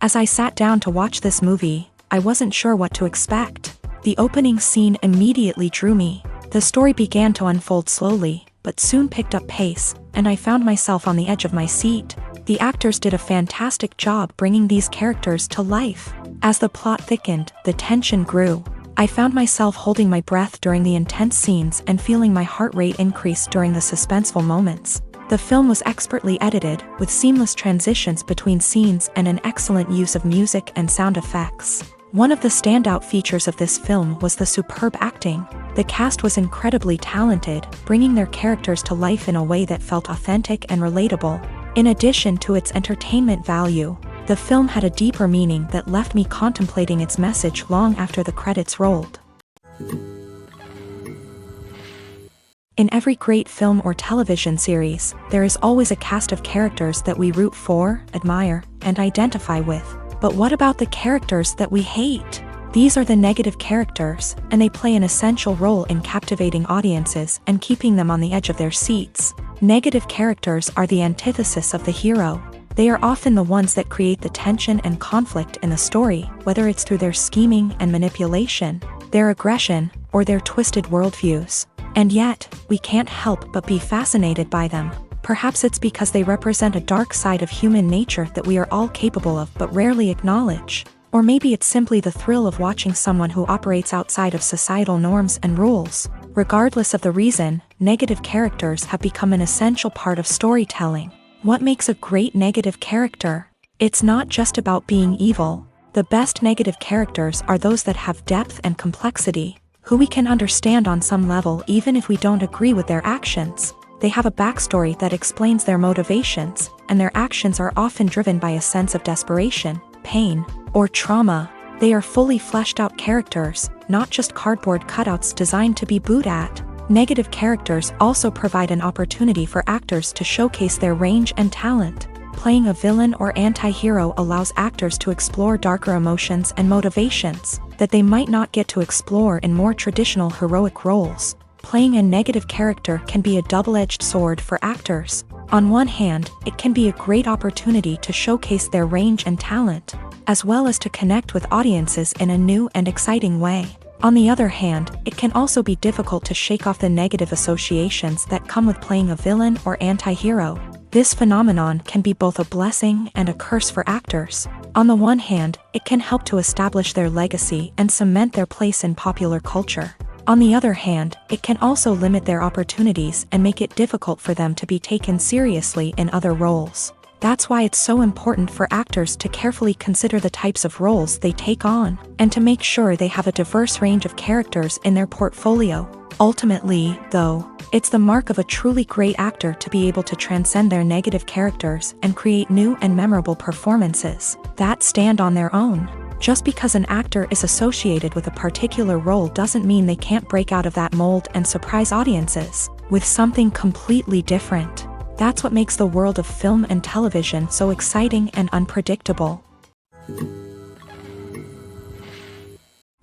As I sat down to watch this movie, I wasn't sure what to expect. The opening scene immediately drew me. The story began to unfold slowly, but soon picked up pace, and I found myself on the edge of my seat. The actors did a fantastic job bringing these characters to life. As the plot thickened, the tension grew. I found myself holding my breath during the intense scenes and feeling my heart rate increase during the suspenseful moments. The film was expertly edited, with seamless transitions between scenes and an excellent use of music and sound effects. One of the standout features of this film was the superb acting. The cast was incredibly talented, bringing their characters to life in a way that felt authentic and relatable. In addition to its entertainment value, the film had a deeper meaning that left me contemplating its message long after the credits rolled. In every great film or television series, there is always a cast of characters that we root for, admire, and identify with. But what about the characters that we hate? These are the negative characters, and they play an essential role in captivating audiences and keeping them on the edge of their seats. Negative characters are the antithesis of the hero. They are often the ones that create the tension and conflict in the story, whether it's through their scheming and manipulation, their aggression, or their twisted worldviews. And yet, we can't help but be fascinated by them. Perhaps it's because they represent a dark side of human nature that we are all capable of but rarely acknowledge. Or maybe it's simply the thrill of watching someone who operates outside of societal norms and rules. Regardless of the reason, negative characters have become an essential part of storytelling. What makes a great negative character? It's not just about being evil. The best negative characters are those that have depth and complexity, who we can understand on some level even if we don't agree with their actions. They have a backstory that explains their motivations, and their actions are often driven by a sense of desperation, pain, or trauma. They are fully fleshed out characters, not just cardboard cutouts designed to be booed at. Negative characters also provide an opportunity for actors to showcase their range and talent. Playing a villain or anti-hero allows actors to explore darker emotions and motivations that they might not get to explore in more traditional heroic roles. Playing a negative character can be a double-edged sword for actors. On one hand, it can be a great opportunity to showcase their range and talent, as well as to connect with audiences in a new and exciting way. On the other hand, it can also be difficult to shake off the negative associations that come with playing a villain or anti-hero. This phenomenon can be both a blessing and a curse for actors. On the one hand, it can help to establish their legacy and cement their place in popular culture. On the other hand, it can also limit their opportunities and make it difficult for them to be taken seriously in other roles. That's why it's so important for actors to carefully consider the types of roles they take on, and to make sure they have a diverse range of characters in their portfolio. Ultimately, though, it's the mark of a truly great actor to be able to transcend their negative characters and create new and memorable performances that stand on their own. Just because an actor is associated with a particular role doesn't mean they can't break out of that mold and surprise audiences with something completely different. That's what makes the world of film and television so exciting and unpredictable.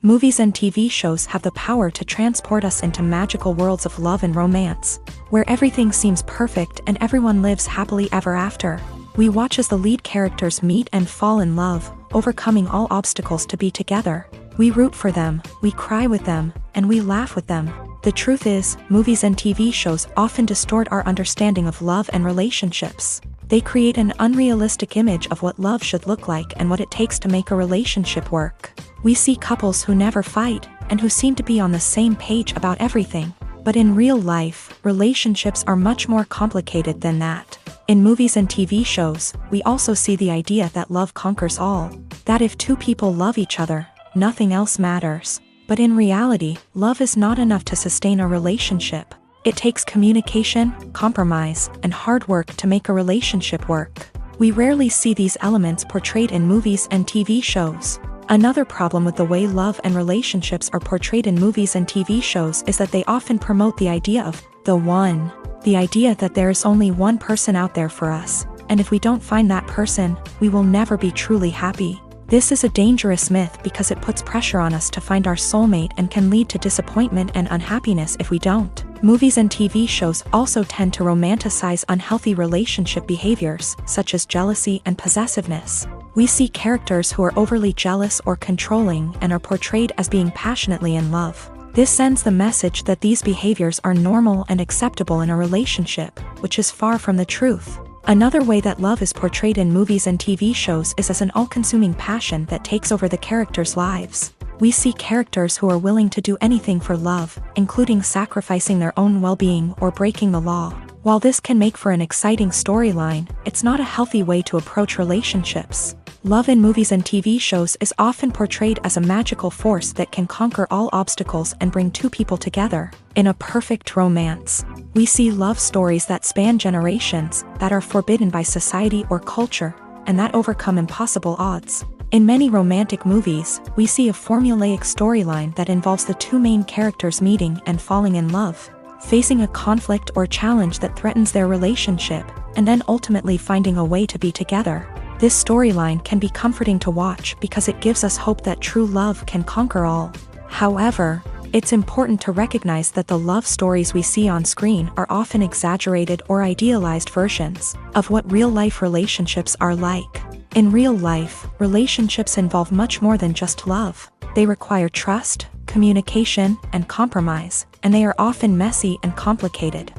Movies and TV shows have the power to transport us into magical worlds of love and romance, where everything seems perfect and everyone lives happily ever after. We watch as the lead characters meet and fall in love, overcoming all obstacles to be together. We root for them, we cry with them, and we laugh with them. The truth is, movies and TV shows often distort our understanding of love and relationships. They create an unrealistic image of what love should look like and what it takes to make a relationship work. We see couples who never fight, and who seem to be on the same page about everything. But in real life, relationships are much more complicated than that. In movies and TV shows, we also see the idea that love conquers all. That if two people love each other, nothing else matters. But in reality, love is not enough to sustain a relationship. It takes communication, compromise, and hard work to make a relationship work. We rarely see these elements portrayed in movies and TV shows. Another problem with the way love and relationships are portrayed in movies and TV shows is that they often promote the idea of the one. The idea that there is only one person out there for us, and if we don't find that person, we will never be truly happy. This is a dangerous myth because it puts pressure on us to find our soulmate and can lead to disappointment and unhappiness if we don't. Movies and TV shows also tend to romanticize unhealthy relationship behaviors, such as jealousy and possessiveness. We see characters who are overly jealous or controlling and are portrayed as being passionately in love. This sends the message that these behaviors are normal and acceptable in a relationship, which is far from the truth. Another way that love is portrayed in movies and TV shows is as an all-consuming passion that takes over the characters' lives. We see characters who are willing to do anything for love, including sacrificing their own well-being or breaking the law. While this can make for an exciting storyline, it's not a healthy way to approach relationships. Love in movies and TV shows is often portrayed as a magical force that can conquer all obstacles and bring two people together. In a perfect romance, we see love stories that span generations, that are forbidden by society or culture, and that overcome impossible odds. In many romantic movies, we see a formulaic storyline that involves the two main characters meeting and falling in love, facing a conflict or challenge that threatens their relationship, and then ultimately finding a way to be together. This storyline can be comforting to watch because it gives us hope that true love can conquer all. However, it's important to recognize that the love stories we see on screen are often exaggerated or idealized versions of what real-life relationships are like. In real life, relationships involve much more than just love. They require trust, communication, and compromise, and they are often messy and complicated.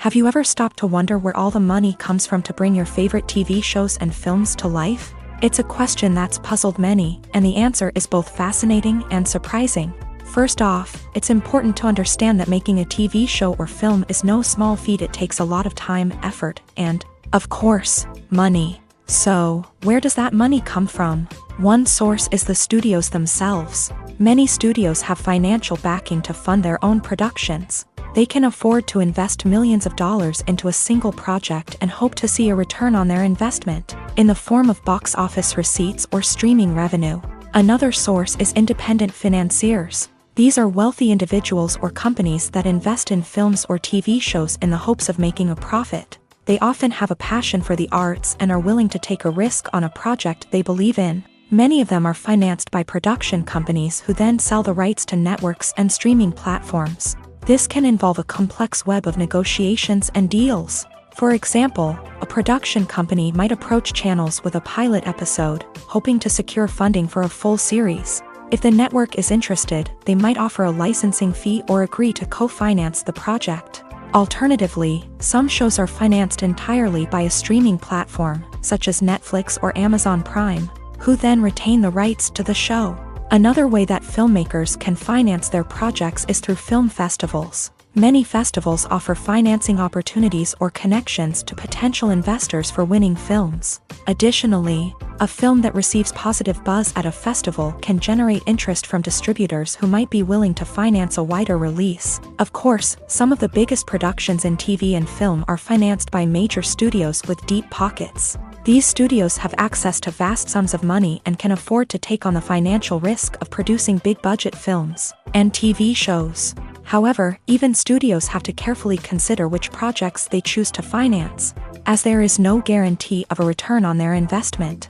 Have you ever stopped to wonder where all the money comes from to bring your favorite TV shows and films to life? It's a question that's puzzled many, and the answer is both fascinating and surprising. First off, it's important to understand that making a TV show or film is no small feat. It takes a lot of time, effort, and, of course, money. So, where does that money come from? One source is the studios themselves. Many studios have financial backing to fund their own productions. They can afford to invest millions of dollars into a single project and hope to see a return on their investment, in the form of box office receipts or streaming revenue. Another source is independent financiers. These are wealthy individuals or companies that invest in films or TV shows in the hopes of making a profit. They often have a passion for the arts and are willing to take a risk on a project they believe in. Many of them are financed by production companies who then sell the rights to networks and streaming platforms. This can involve a complex web of negotiations and deals. For example, a production company might approach channels with a pilot episode, hoping to secure funding for a full series. If the network is interested, they might offer a licensing fee or agree to co-finance the project. Alternatively, some shows are financed entirely by a streaming platform, such as Netflix or Amazon Prime, who then retain the rights to the show. Another way that filmmakers can finance their projects is through film festivals. Many festivals offer financing opportunities or connections to potential investors for winning films. Additionally, a film that receives positive buzz at a festival can generate interest from distributors who might be willing to finance a wider release. Of course, some of the biggest productions in TV and film are financed by major studios with deep pockets. These studios have access to vast sums of money and can afford to take on the financial risk of producing big-budget films and TV shows. However, even studios have to carefully consider which projects they choose to finance, as there is no guarantee of a return on their investment.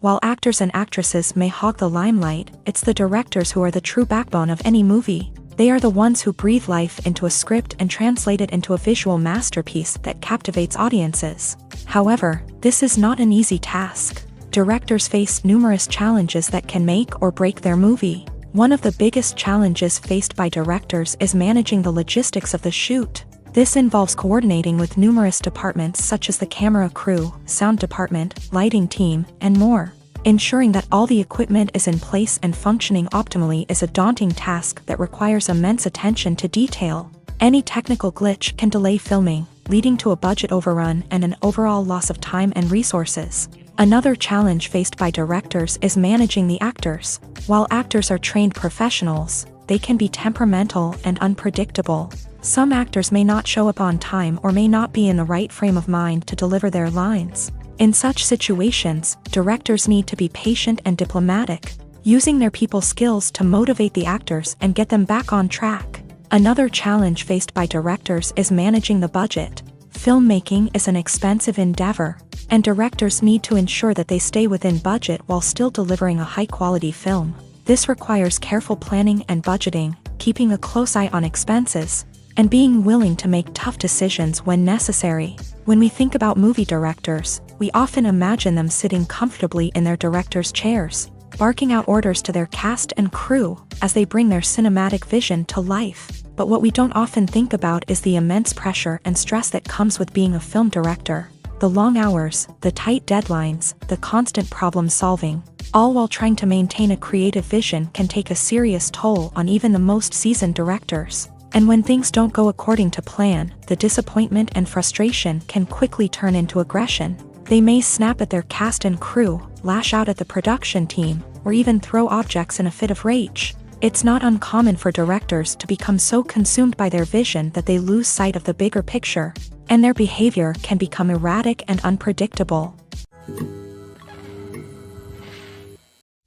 While actors and actresses may hog the limelight, it's the directors who are the true backbone of any movie. They are the ones who breathe life into a script and translate it into a visual masterpiece that captivates audiences. However, this is not an easy task. Directors face numerous challenges that can make or break their movie. One of the biggest challenges faced by directors is managing the logistics of the shoot. This involves coordinating with numerous departments such as the camera crew, sound department, lighting team, and more. Ensuring that all the equipment is in place and functioning optimally is a daunting task that requires immense attention to detail. Any technical glitch can delay filming, leading to a budget overrun and an overall loss of time and resources. Another challenge faced by directors is managing the actors. While actors are trained professionals, they can be temperamental and unpredictable. Some actors may not show up on time or may not be in the right frame of mind to deliver their lines. In such situations, directors need to be patient and diplomatic, using their people skills to motivate the actors and get them back on track. Another challenge faced by directors is managing the budget. Filmmaking is an expensive endeavor, and directors need to ensure that they stay within budget while still delivering a high-quality film. This requires careful planning and budgeting, keeping a close eye on expenses, and being willing to make tough decisions when necessary. When we think about movie directors, we often imagine them sitting comfortably in their director's chairs, barking out orders to their cast and crew as they bring their cinematic vision to life. But what we don't often think about is the immense pressure and stress that comes with being a film director. The long hours, the tight deadlines, the constant problem solving, all while trying to maintain a creative vision can take a serious toll on even the most seasoned directors. And when things don't go according to plan, the disappointment and frustration can quickly turn into aggression. They may snap at their cast and crew, lash out at the production team, or even throw objects in a fit of rage. It's not uncommon for directors to become so consumed by their vision that they lose sight of the bigger picture, and their behavior can become erratic and unpredictable.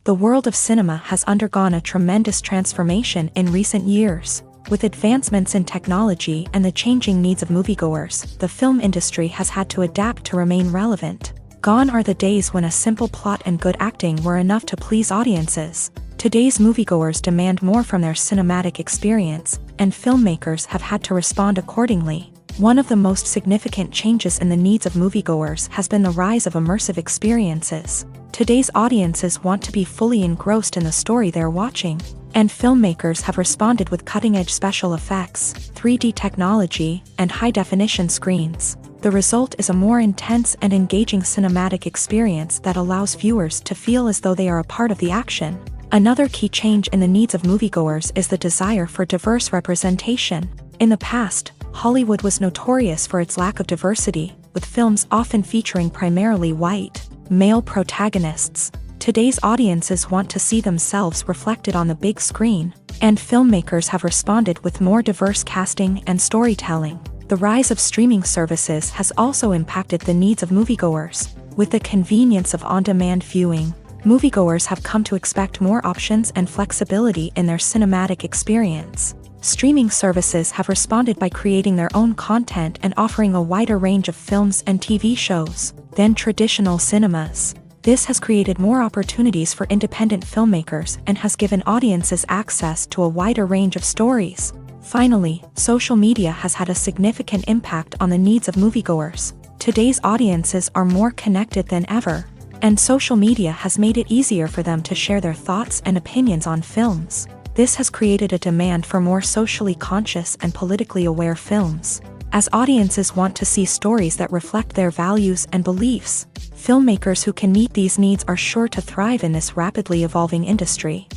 The world of cinema has undergone a tremendous transformation in recent years. With advancements in technology and the changing needs of moviegoers, the film industry has had to adapt to remain relevant. Gone are the days when a simple plot and good acting were enough to please audiences. Today's moviegoers demand more from their cinematic experience, and filmmakers have had to respond accordingly. One of the most significant changes in the needs of moviegoers has been the rise of immersive experiences. Today's audiences want to be fully engrossed in the story they're watching, and filmmakers have responded with cutting-edge special effects, 3D technology, and high-definition screens. The result is a more intense and engaging cinematic experience that allows viewers to feel as though they are a part of the action. Another key change in the needs of moviegoers is the desire for diverse representation. In the past, Hollywood was notorious for its lack of diversity, with films often featuring primarily white, male protagonists. Today's audiences want to see themselves reflected on the big screen, and filmmakers have responded with more diverse casting and storytelling. The rise of streaming services has also impacted the needs of moviegoers. With the convenience of on-demand viewing, moviegoers have come to expect more options and flexibility in their cinematic experience. Streaming services have responded by creating their own content and offering a wider range of films and TV shows than traditional cinemas. This has created more opportunities for independent filmmakers and has given audiences access to a wider range of stories. Finally, social media has had a significant impact on the needs of moviegoers. Today's audiences are more connected than ever, and social media has made it easier for them to share their thoughts and opinions on films. This has created a demand for more socially conscious and politically aware films. As audiences want to see stories that reflect their values and beliefs, filmmakers who can meet these needs are sure to thrive in this rapidly evolving industry.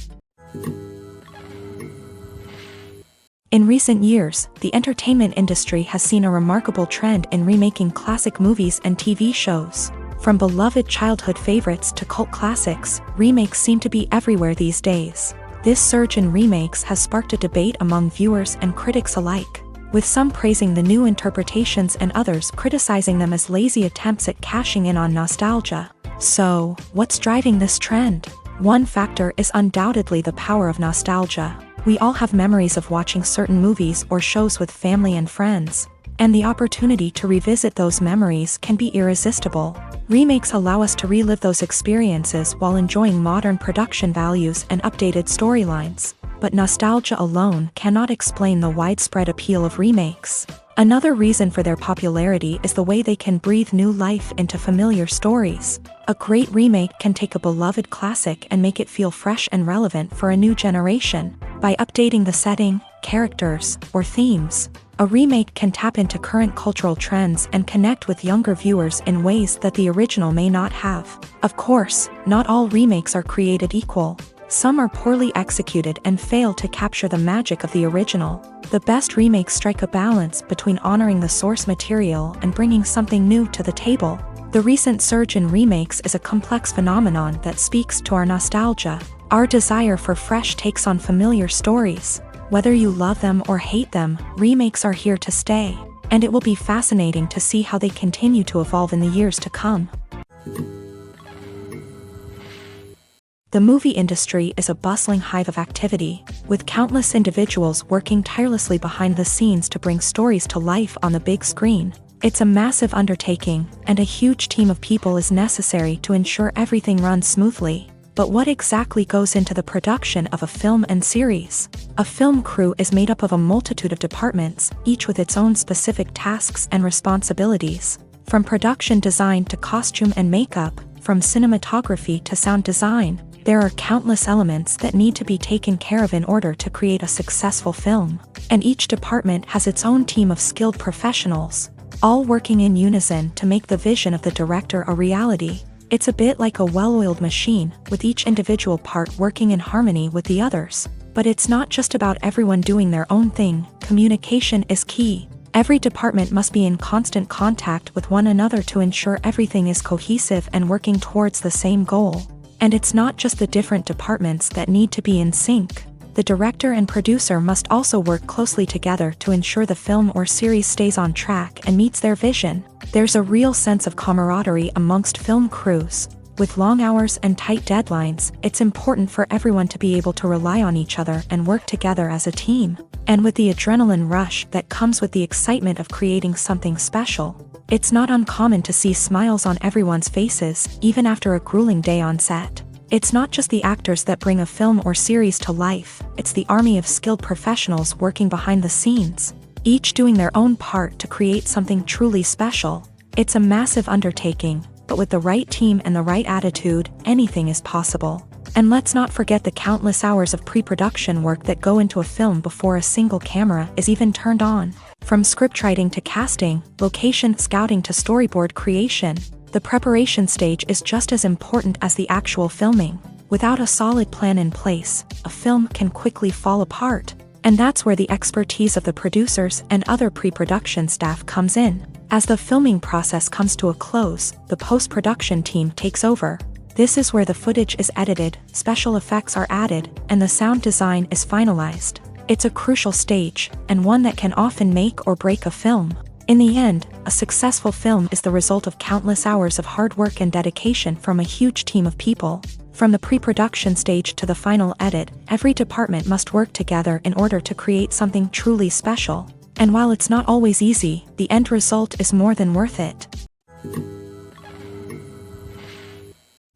In recent years, the entertainment industry has seen a remarkable trend in remaking classic movies and TV shows. From beloved childhood favorites to cult classics, remakes seem to be everywhere these days. This surge in remakes has sparked a debate among viewers and critics alike, with some praising the new interpretations and others criticizing them as lazy attempts at cashing in on nostalgia. So, what's driving this trend? One factor is undoubtedly the power of nostalgia. We all have memories of watching certain movies or shows with family and friends, and the opportunity to revisit those memories can be irresistible. Remakes allow us to relive those experiences while enjoying modern production values and updated storylines. But nostalgia alone cannot explain the widespread appeal of remakes. Another reason for their popularity is the way they can breathe new life into familiar stories. A great remake can take a beloved classic and make it feel fresh and relevant for a new generation. By updating the setting, characters, or themes, a remake can tap into current cultural trends and connect with younger viewers in ways that the original may not have. Of course, not all remakes are created equal. Some are poorly executed and fail to capture the magic of the original. The best remakes strike a balance between honoring the source material and bringing something new to the table. The recent surge in remakes is a complex phenomenon that speaks to our nostalgia, our desire for fresh takes on familiar stories. Whether you love them or hate them, remakes are here to stay, and it will be fascinating to see how they continue to evolve in the years to come. The movie industry is a bustling hive of activity, with countless individuals working tirelessly behind the scenes to bring stories to life on the big screen. It's a massive undertaking, and a huge team of people is necessary to ensure everything runs smoothly. But what exactly goes into the production of a film and series? A film crew is made up of a multitude of departments, each with its own specific tasks and responsibilities. From production design to costume and makeup, from cinematography to sound design, there are countless elements that need to be taken care of in order to create a successful film. And each department has its own team of skilled professionals, all working in unison to make the vision of the director a reality. It's a bit like a well-oiled machine, with each individual part working in harmony with the others. But it's not just about everyone doing their own thing. Communication is key. Every department must be in constant contact with one another to ensure everything is cohesive and working towards the same goal. And it's not just the different departments that need to be in sync. The director and producer must also work closely together to ensure the film or series stays on track and meets their vision. There's a real sense of camaraderie amongst film crews. With long hours and tight deadlines, it's important for everyone to be able to rely on each other and work together as a team. And with the adrenaline rush that comes with the excitement of creating something special, it's not uncommon to see smiles on everyone's faces, even after a grueling day on set. It's not just the actors that bring a film or series to life, it's the army of skilled professionals working behind the scenes, each doing their own part to create something truly special. It's a massive undertaking, but with the right team and the right attitude, anything is possible. And let's not forget the countless hours of pre-production work that go into a film before a single camera is even turned on. From scriptwriting to casting, location scouting to storyboard creation, the preparation stage is just as important as the actual filming. Without a solid plan in place, a film can quickly fall apart. And that's where the expertise of the producers and other pre-production staff comes in. As the filming process comes to a close, the post-production team takes over. This is where the footage is edited, special effects are added, and the sound design is finalized. It's a crucial stage, and one that can often make or break a film. In the end, a successful film is the result of countless hours of hard work and dedication from a huge team of people. From the pre-production stage to the final edit, every department must work together in order to create something truly special. And while it's not always easy, the end result is more than worth it.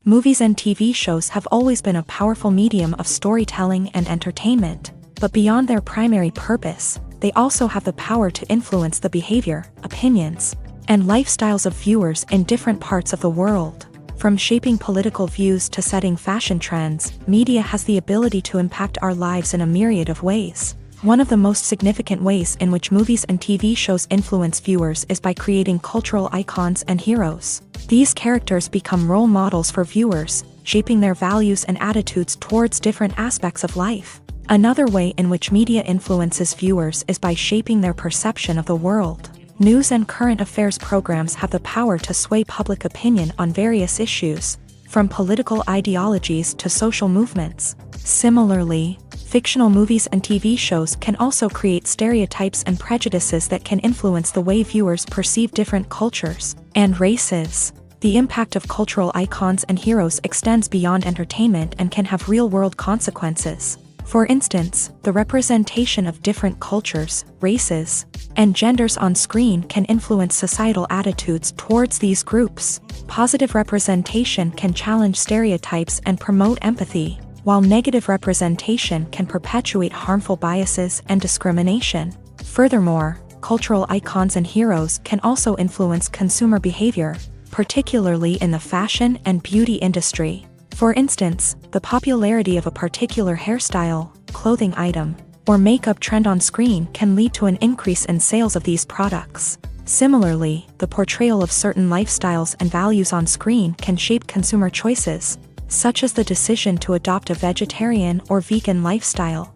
Movies and TV shows have always been a powerful medium of storytelling and entertainment. But beyond their primary purpose, they also have the power to influence the behavior, opinions, and lifestyles of viewers in different parts of the world. From shaping political views to setting fashion trends, media has the ability to impact our lives in a myriad of ways. One of the most significant ways in which movies and TV shows influence viewers is by creating cultural icons and heroes. These characters become role models for viewers, shaping their values and attitudes towards different aspects of life. Another way in which media influences viewers is by shaping their perception of the world. News and current affairs programs have the power to sway public opinion on various issues, from political ideologies to social movements. Similarly, fictional movies and TV shows can also create stereotypes and prejudices that can influence the way viewers perceive different cultures and races. The impact of cultural icons and heroes extends beyond entertainment and can have real-world consequences. For instance, the representation of different cultures, races, and genders on screen can influence societal attitudes towards these groups. Positive representation can challenge stereotypes and promote empathy, while negative representation can perpetuate harmful biases and discrimination. Furthermore, cultural icons and heroes can also influence consumer behavior, particularly in the fashion and beauty industry. For instance, the popularity of a particular hairstyle, clothing item, or makeup trend on screen can lead to an increase in sales of these products. Similarly, the portrayal of certain lifestyles and values on screen can shape consumer choices, such as the decision to adopt a vegetarian or vegan lifestyle.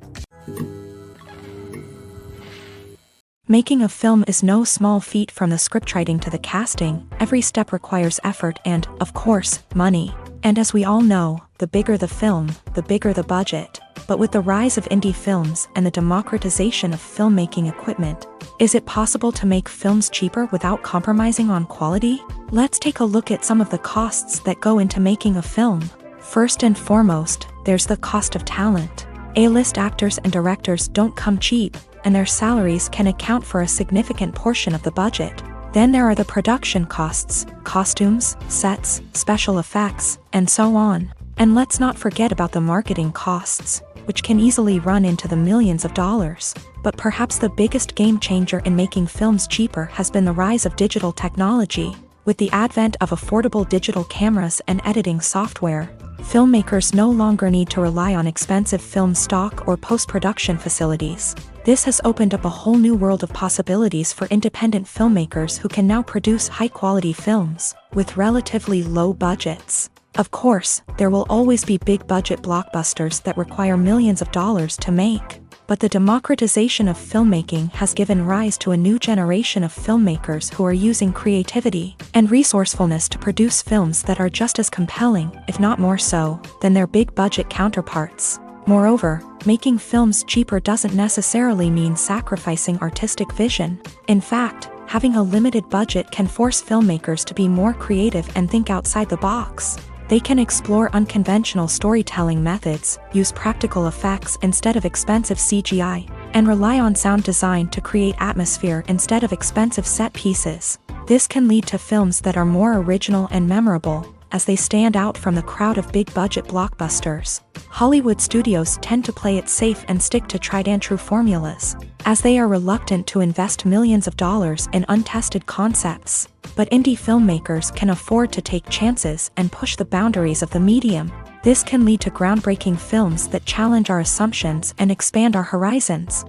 Making a film is no small feat. From the scriptwriting to the casting, every step requires effort and, of course, money. And as we all know, the bigger the film, the bigger the budget. But with the rise of indie films and the democratization of filmmaking equipment, is it possible to make films cheaper without compromising on quality? Let's take a look at some of the costs that go into making a film. First and foremost, there's the cost of talent. A-list actors and directors don't come cheap, and their salaries can account for a significant portion of the budget. Then there are the production costs, costumes, sets, special effects, and so on. And let's not forget about the marketing costs, which can easily run into the millions of dollars. But perhaps the biggest game changer in making films cheaper has been the rise of digital technology. With the advent of affordable digital cameras and editing software, filmmakers no longer need to rely on expensive film stock or post-production facilities. This has opened up a whole new world of possibilities for independent filmmakers who can now produce high-quality films with relatively low budgets. Of course, there will always be big-budget blockbusters that require millions of dollars to make. But the democratization of filmmaking has given rise to a new generation of filmmakers who are using creativity and resourcefulness to produce films that are just as compelling, if not more so, than their big-budget counterparts. Moreover, making films cheaper doesn't necessarily mean sacrificing artistic vision. In fact, having a limited budget can force filmmakers to be more creative and think outside the box. They can explore unconventional storytelling methods, use practical effects instead of expensive CGI, and rely on sound design to create atmosphere instead of expensive set pieces. This can lead to films that are more original and memorable, as they stand out from the crowd of big-budget blockbusters. Hollywood studios tend to play it safe and stick to tried-and-true formulas, as they are reluctant to invest millions of dollars in untested concepts. But indie filmmakers can afford to take chances and push the boundaries of the medium. This can lead to groundbreaking films that challenge our assumptions and expand our horizons.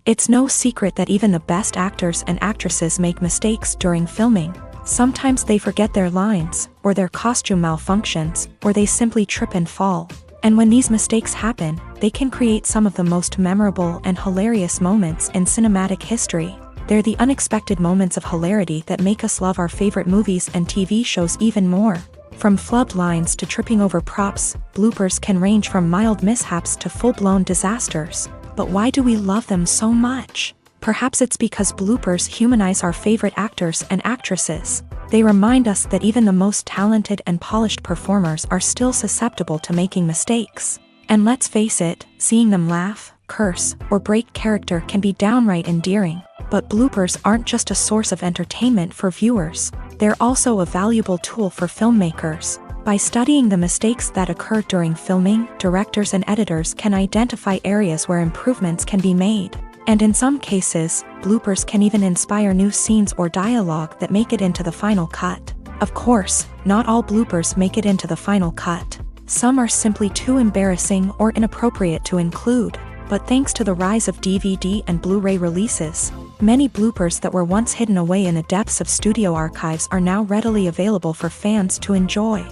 It's no secret that even the best actors and actresses make mistakes during filming. Sometimes they forget their lines, or their costume malfunctions, or they simply trip and fall. And when these mistakes happen, they can create some of the most memorable and hilarious moments in cinematic history. They're the unexpected moments of hilarity that make us love our favorite movies and TV shows even more. From flubbed lines to tripping over props, bloopers can range from mild mishaps to full-blown disasters. But why do we love them so much? Perhaps it's because bloopers humanize our favorite actors and actresses. They remind us that even the most talented and polished performers are still susceptible to making mistakes. And let's face it, seeing them laugh, curse, or break character can be downright endearing. But bloopers aren't just a source of entertainment for viewers. They're also a valuable tool for filmmakers. By studying the mistakes that occur during filming, directors and editors can identify areas where improvements can be made. And in some cases, bloopers can even inspire new scenes or dialogue that make it into the final cut. Of course, not all bloopers make it into the final cut. Some are simply too embarrassing or inappropriate to include. But thanks to the rise of DVD and Blu-ray releases, many bloopers that were once hidden away in the depths of studio archives are now readily available for fans to enjoy.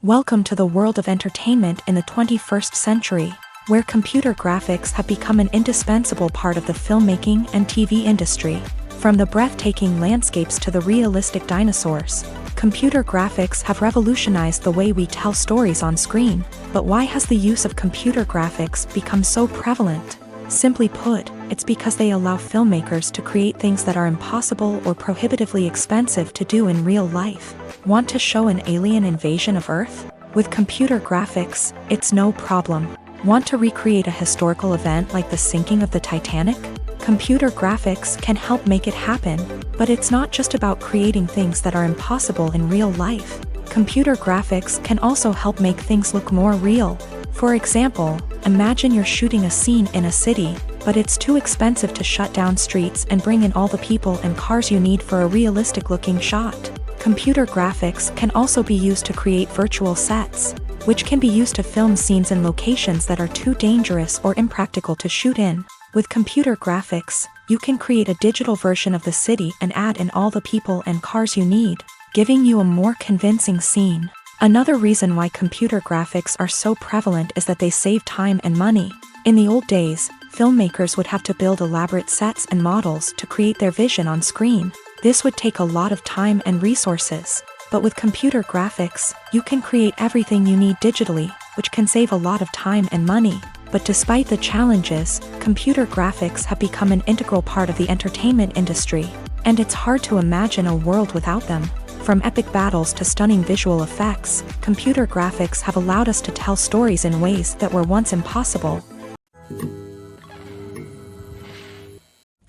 Welcome to the world of entertainment in the 21st century, where computer graphics have become an indispensable part of the filmmaking and TV industry. From the breathtaking landscapes to the realistic dinosaurs, computer graphics have revolutionized the way we tell stories on screen. But why has the use of computer graphics become so prevalent? Simply put, it's because they allow filmmakers to create things that are impossible or prohibitively expensive to do in real life. Want to show an alien invasion of Earth? With computer graphics, it's no problem. Want to recreate a historical event like the sinking of the Titanic? Computer graphics can help make it happen. But it's not just about creating things that are impossible in real life. Computer graphics can also help make things look more real. For example, imagine you're shooting a scene in a city, but it's too expensive to shut down streets and bring in all the people and cars you need for a realistic-looking shot. Computer graphics can also be used to create virtual sets, which can be used to film scenes in locations that are too dangerous or impractical to shoot in. With computer graphics, you can create a digital version of the city and add in all the people and cars you need, giving you a more convincing scene. Another reason why computer graphics are so prevalent is that they save time and money. In the old days, filmmakers would have to build elaborate sets and models to create their vision on screen. This would take a lot of time and resources. But with computer graphics, you can create everything you need digitally, which can save a lot of time and money. But despite the challenges, computer graphics have become an integral part of the entertainment industry, and it's hard to imagine a world without them. From epic battles to stunning visual effects, computer graphics have allowed us to tell stories in ways that were once impossible.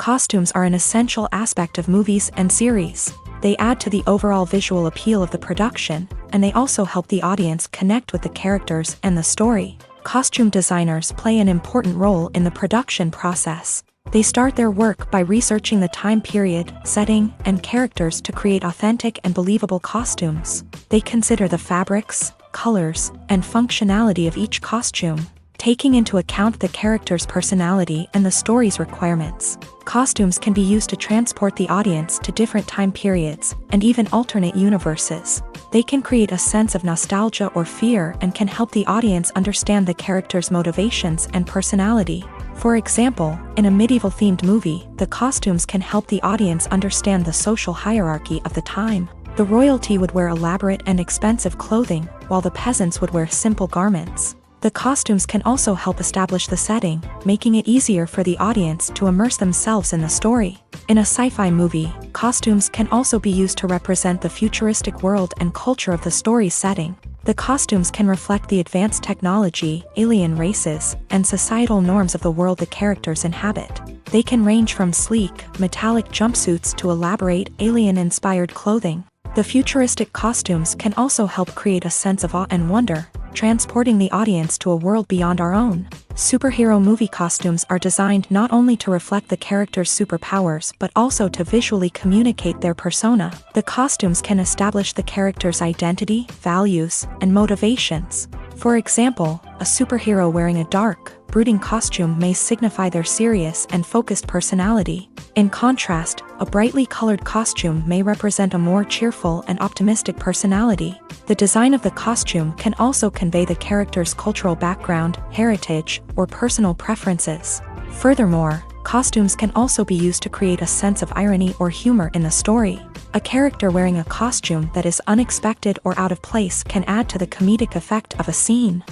Costumes are an essential aspect of movies and series. They add to the overall visual appeal of the production, and they also help the audience connect with the characters and the story. Costume designers play an important role in the production process. They start their work by researching the time period, setting, and characters to create authentic and believable costumes. They consider the fabrics, colors, and functionality of each costume, taking into account the character's personality and the story's requirements. Costumes can be used to transport the audience to different time periods and even alternate universes. They can create a sense of nostalgia or fear and can help the audience understand the character's motivations and personality. For example, in a medieval-themed movie, the costumes can help the audience understand the social hierarchy of the time. The royalty would wear elaborate and expensive clothing, while the peasants would wear simple garments. The costumes can also help establish the setting, making it easier for the audience to immerse themselves in the story. In a sci-fi movie, costumes can also be used to represent the futuristic world and culture of the story's setting. The costumes can reflect the advanced technology, alien races, and societal norms of the world the characters inhabit. They can range from sleek, metallic jumpsuits to elaborate, alien-inspired clothing. The futuristic costumes can also help create a sense of awe and wonder, transporting the audience to a world beyond our own. Superhero movie costumes are designed not only to reflect the character's superpowers but also to visually communicate their persona. The costumes can establish the character's identity, values, and motivations. For example, a superhero wearing a dark, brooding costume may signify their serious and focused personality. In contrast, a brightly colored costume may represent a more cheerful and optimistic personality. The design of the costume can also convey the character's cultural background, heritage, or personal preferences. Furthermore, costumes can also be used to create a sense of irony or humor in the story. A character wearing a costume that is unexpected or out of place can add to the comedic effect of a scene.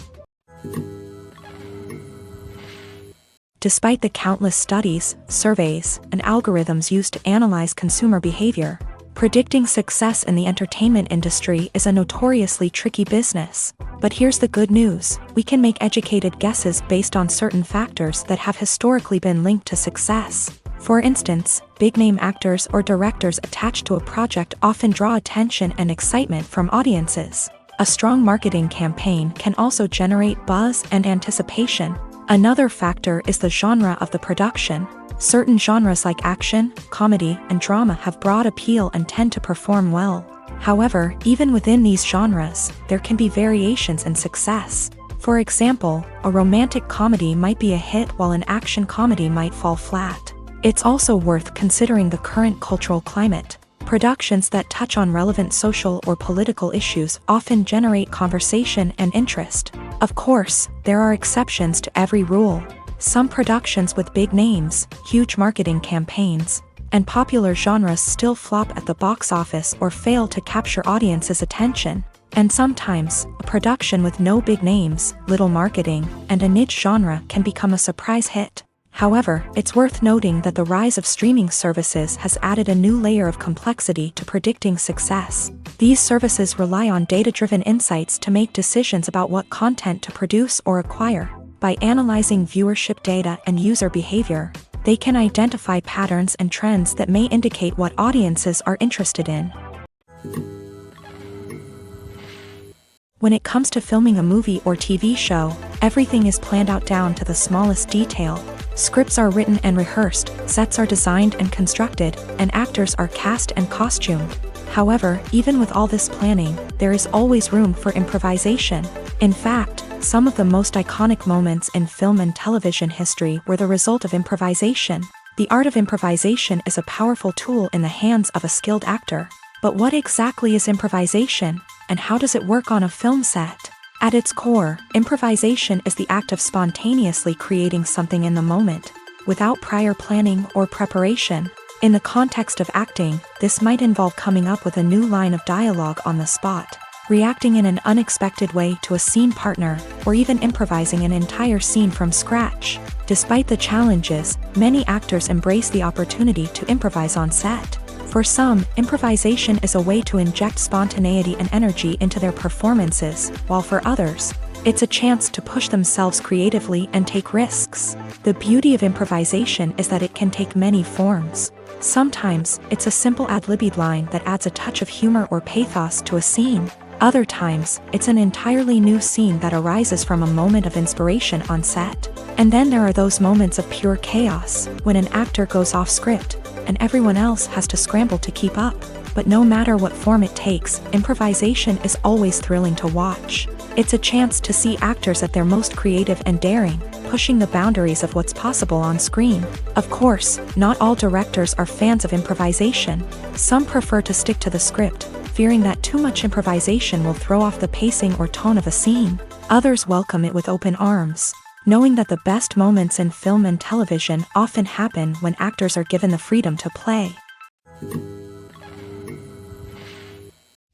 Despite the countless studies, surveys, and algorithms used to analyze consumer behavior, predicting success in the entertainment industry is a notoriously tricky business. But here's the good news: we can make educated guesses based on certain factors that have historically been linked to success. For instance, big-name actors or directors attached to a project often draw attention and excitement from audiences. A strong marketing campaign can also generate buzz and anticipation. Another factor is the genre of the production. Certain genres like action, comedy, and drama have broad appeal and tend to perform well. However, even within these genres, there can be variations in success. For example, a romantic comedy might be a hit while an action comedy might fall flat. It's also worth considering the current cultural climate. Productions that touch on relevant social or political issues often generate conversation and interest. Of course, there are exceptions to every rule. Some productions with big names, huge marketing campaigns, and popular genres still flop at the box office or fail to capture audiences' attention. And sometimes, a production with no big names, little marketing, and a niche genre can become a surprise hit. However, it's worth noting that the rise of streaming services has added a new layer of complexity to predicting success. These services rely on data-driven insights to make decisions about what content to produce or acquire. By analyzing viewership data and user behavior, they can identify patterns and trends that may indicate what audiences are interested in. When it comes to filming a movie or TV show, everything is planned out down to the smallest detail. Scripts are written and rehearsed, sets are designed and constructed, and actors are cast and costumed. However, even with all this planning, there is always room for improvisation. In fact, some of the most iconic moments in film and television history were the result of improvisation. The art of improvisation is a powerful tool in the hands of a skilled actor. But what exactly is improvisation, and how does it work on a film set? At its core, improvisation is the act of spontaneously creating something in the moment, without prior planning or preparation. In the context of acting, this might involve coming up with a new line of dialogue on the spot, reacting in an unexpected way to a scene partner, or even improvising an entire scene from scratch. Despite the challenges, many actors embrace the opportunity to improvise on set. For some, improvisation is a way to inject spontaneity and energy into their performances, while for others, It's a chance to push themselves creatively and take risks. The beauty of improvisation is that it can take many forms. Sometimes, it's a simple ad-libbed line that adds a touch of humor or pathos to a scene. Other times, it's an entirely new scene that arises from a moment of inspiration on set. And then there are those moments of pure chaos, when an actor goes off script, and everyone else has to scramble to keep up. But no matter what form it takes, improvisation is always thrilling to watch. It's a chance to see actors at their most creative and daring, pushing the boundaries of what's possible on screen. Of course, not all directors are fans of improvisation. Some prefer to stick to the script, fearing that too much improvisation will throw off the pacing or tone of a scene. Others welcome it with open arms, knowing that the best moments in film and television often happen when actors are given the freedom to play.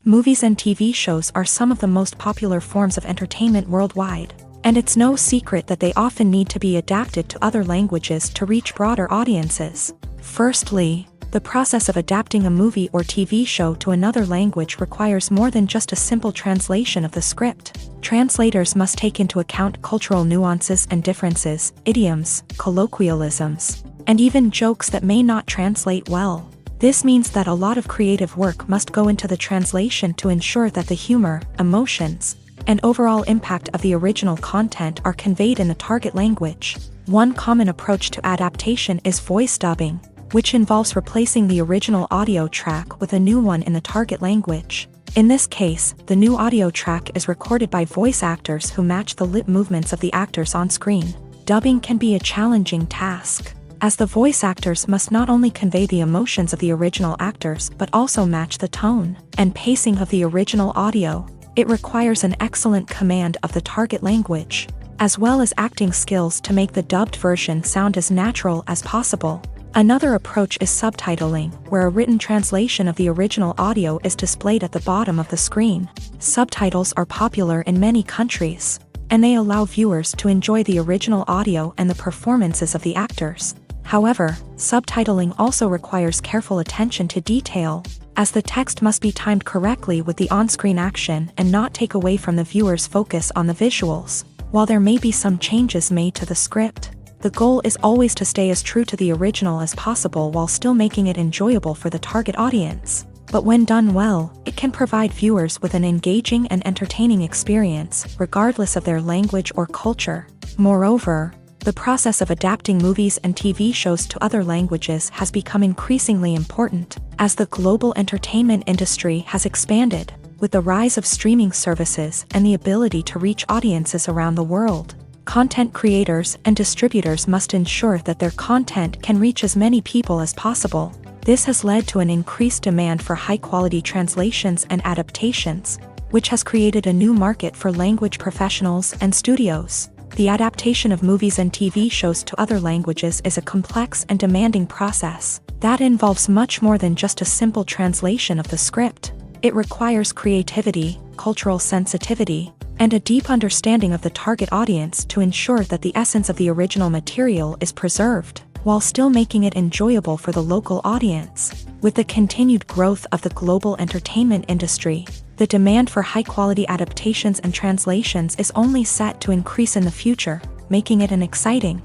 Movies and TV shows are some of the most popular forms of entertainment worldwide, and it's no secret that they often need to be adapted to other languages to reach broader audiences. Firstly, the process of adapting a movie or TV show to another language requires more than just a simple translation of the script. Translators must take into account cultural nuances and differences, idioms, colloquialisms, and even jokes that may not translate well. This means that a lot of creative work must go into the translation to ensure that the humor, emotions, and overall impact of the original content are conveyed in the target language. One common approach to adaptation is voice dubbing, which involves replacing the original audio track with a new one in the target language. In this case, the new audio track is recorded by voice actors who match the lip movements of the actors on screen. Dubbing can be a challenging task, as the voice actors must not only convey the emotions of the original actors but also match the tone and pacing of the original audio. It requires an excellent command of the target language, as well as acting skills to make the dubbed version sound as natural as possible. Another approach is subtitling, where a written translation of the original audio is displayed at the bottom of the screen. Subtitles are popular in many countries, and they allow viewers to enjoy the original audio and the performances of the actors. However, subtitling also requires careful attention to detail, as the text must be timed correctly with the on-screen action and not take away from the viewer's focus on the visuals. While there may be some changes made to the script, the goal is always to stay as true to the original as possible while still making it enjoyable for the target audience. But when done well, it can provide viewers with an engaging and entertaining experience, regardless of their language or culture. Moreover, the process of adapting movies and TV shows to other languages has become increasingly important, as the global entertainment industry has expanded, with the rise of streaming services and the ability to reach audiences around the world. Content creators and distributors must ensure that their content can reach as many people as possible. This has led to an increased demand for high-quality translations and adaptations, which has created a new market for language professionals and studios. The adaptation of movies and TV shows to other languages is a complex and demanding process that involves much more than just a simple translation of the script. It requires creativity, cultural sensitivity, and a deep understanding of the target audience to ensure that the essence of the original material is preserved, while still making it enjoyable for the local audience. With the continued growth of the global entertainment industry, the demand for high-quality adaptations and translations is only set to increase in the future, making it an exciting.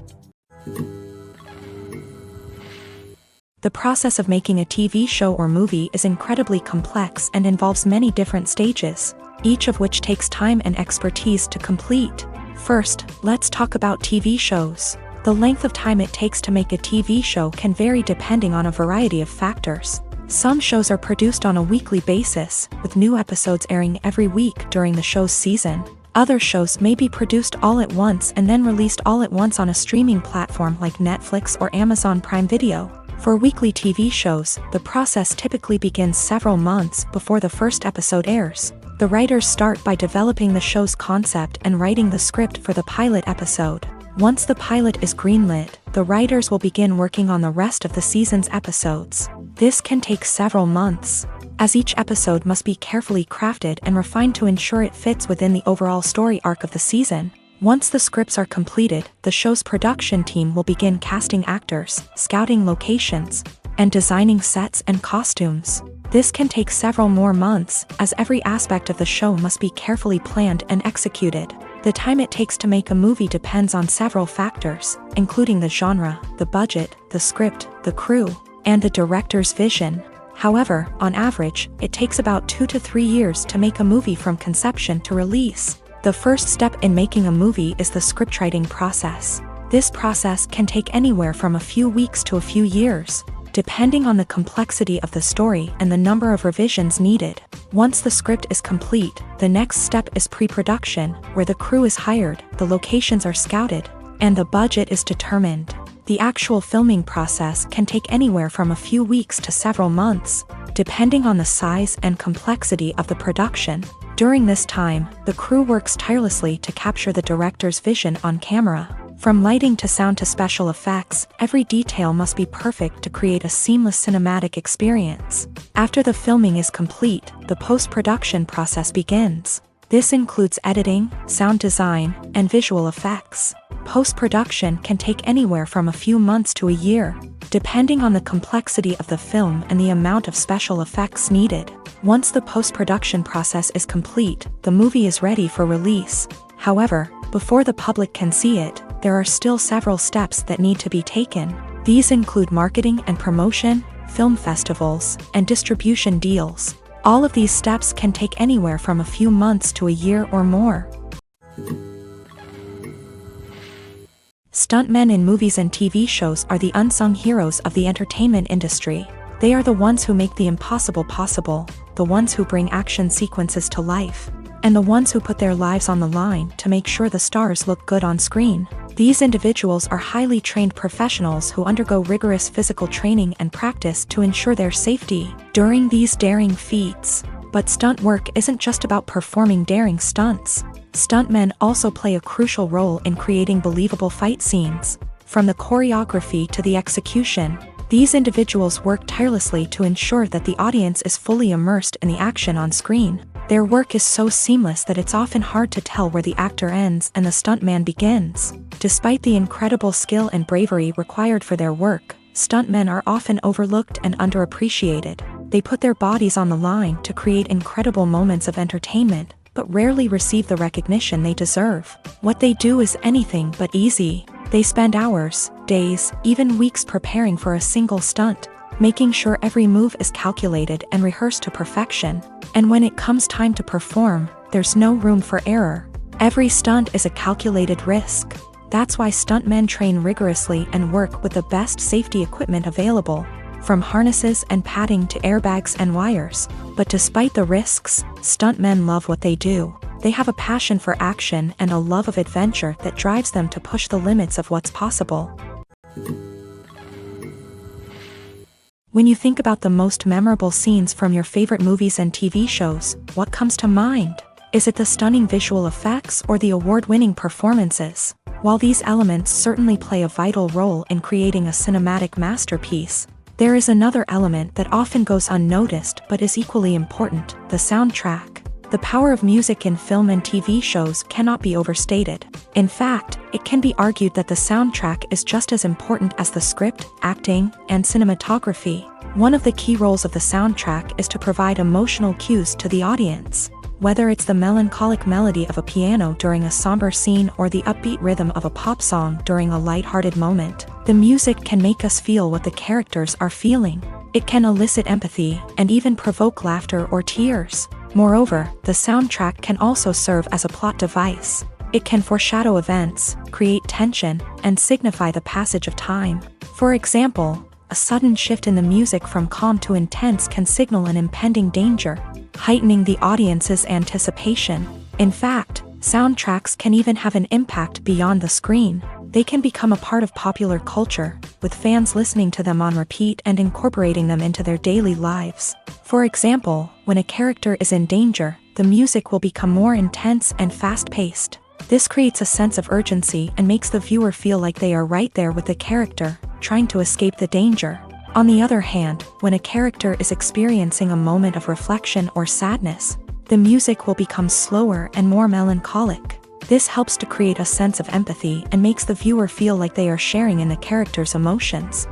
The process of making a TV show or movie is incredibly complex and involves many different stages, each of which takes time and expertise to complete. First, let's talk about TV shows. The length of time it takes to make a TV show can vary depending on a variety of factors. Some shows are produced on a weekly basis, with new episodes airing every week during the show's season. Other shows may be produced all at once and then released all at once on a streaming platform like Netflix or Amazon Prime Video. For weekly TV shows, the process typically begins several months before the first episode airs. The writers start by developing the show's concept and writing the script for the pilot episode. Once the pilot is greenlit, the writers will begin working on the rest of the season's episodes. This can take several months, as each episode must be carefully crafted and refined to ensure it fits within the overall story arc of the season. Once the scripts are completed, the show's production team will begin casting actors, scouting locations, and designing sets and costumes. This can take several more months, as every aspect of the show must be carefully planned and executed. The time it takes to make a movie depends on several factors, including the genre, the budget, the script, the crew, and the director's vision. However, on average, it takes about 2 to 3 years to make a movie from conception to release. The first step in making a movie is the scriptwriting process. This process can take anywhere from a few weeks to a few years, depending on the complexity of the story and the number of revisions needed. Once the script is complete, the next step is pre-production, where the crew is hired, the locations are scouted, and the budget is determined. The actual filming process can take anywhere from a few weeks to several months, depending on the size and complexity of the production. During this time, the crew works tirelessly to capture the director's vision on camera. From lighting to sound to special effects, every detail must be perfect to create a seamless cinematic experience. After the filming is complete, the post-production process begins. This includes editing, sound design, and visual effects. Post-production can take anywhere from a few months to a year, depending on the complexity of the film and the amount of special effects needed. Once the post-production process is complete, the movie is ready for release. However, before the public can see it, there are still several steps that need to be taken. These include marketing and promotion, film festivals, and distribution deals. All of these steps can take anywhere from a few months to a year or more. Stuntmen in movies and TV shows are the unsung heroes of the entertainment industry. They are the ones who make the impossible possible, the ones who bring action sequences to life, and the ones who put their lives on the line to make sure the stars look good on screen. These individuals are highly trained professionals who undergo rigorous physical training and practice to ensure their safety during these daring feats. But stunt work isn't just about performing daring stunts. Stuntmen also play a crucial role in creating believable fight scenes. From the choreography to the execution, these individuals work tirelessly to ensure that the audience is fully immersed in the action on screen. Their work is so seamless that it's often hard to tell where the actor ends and the stuntman begins. Despite the incredible skill and bravery required for their work, stuntmen are often overlooked and underappreciated. They put their bodies on the line to create incredible moments of entertainment, but rarely receive the recognition they deserve. What they do is anything but easy. They spend hours, days, even weeks preparing for a single stunt, making sure every move is calculated and rehearsed to perfection. And when it comes time to perform, there's no room for error. Every stunt is a calculated risk. That's why stuntmen train rigorously and work with the best safety equipment available, from harnesses and padding to airbags and wires. But despite the risks, stuntmen love what they do. They have a passion for action and a love of adventure that drives them to push the limits of what's possible. When you think about the most memorable scenes from your favorite movies and TV shows, what comes to mind? Is it the stunning visual effects or the award-winning performances? While these elements certainly play a vital role in creating a cinematic masterpiece, there is another element that often goes unnoticed but is equally important: the soundtrack. The power of music in film and TV shows cannot be overstated. In fact, it can be argued that the soundtrack is just as important as the script, acting, and cinematography. One of the key roles of the soundtrack is to provide emotional cues to the audience. Whether it's the melancholic melody of a piano during a somber scene or the upbeat rhythm of a pop song during a lighthearted moment, the music can make us feel what the characters are feeling. It can elicit empathy and even provoke laughter or tears. Moreover, the soundtrack can also serve as a plot device. It can foreshadow events, create tension, and signify the passage of time. For example, a sudden shift in the music from calm to intense can signal an impending danger, heightening the audience's anticipation. In fact, soundtracks can even have an impact beyond the screen. They can become a part of popular culture, with fans listening to them on repeat and incorporating them into their daily lives. For example, when a character is in danger, the music will become more intense and fast-paced. This creates a sense of urgency and makes the viewer feel like they are right there with the character, trying to escape the danger. On the other hand, when a character is experiencing a moment of reflection or sadness, the music will become slower and more melancholic. This helps to create a sense of empathy and makes the viewer feel like they are sharing in the character's emotions.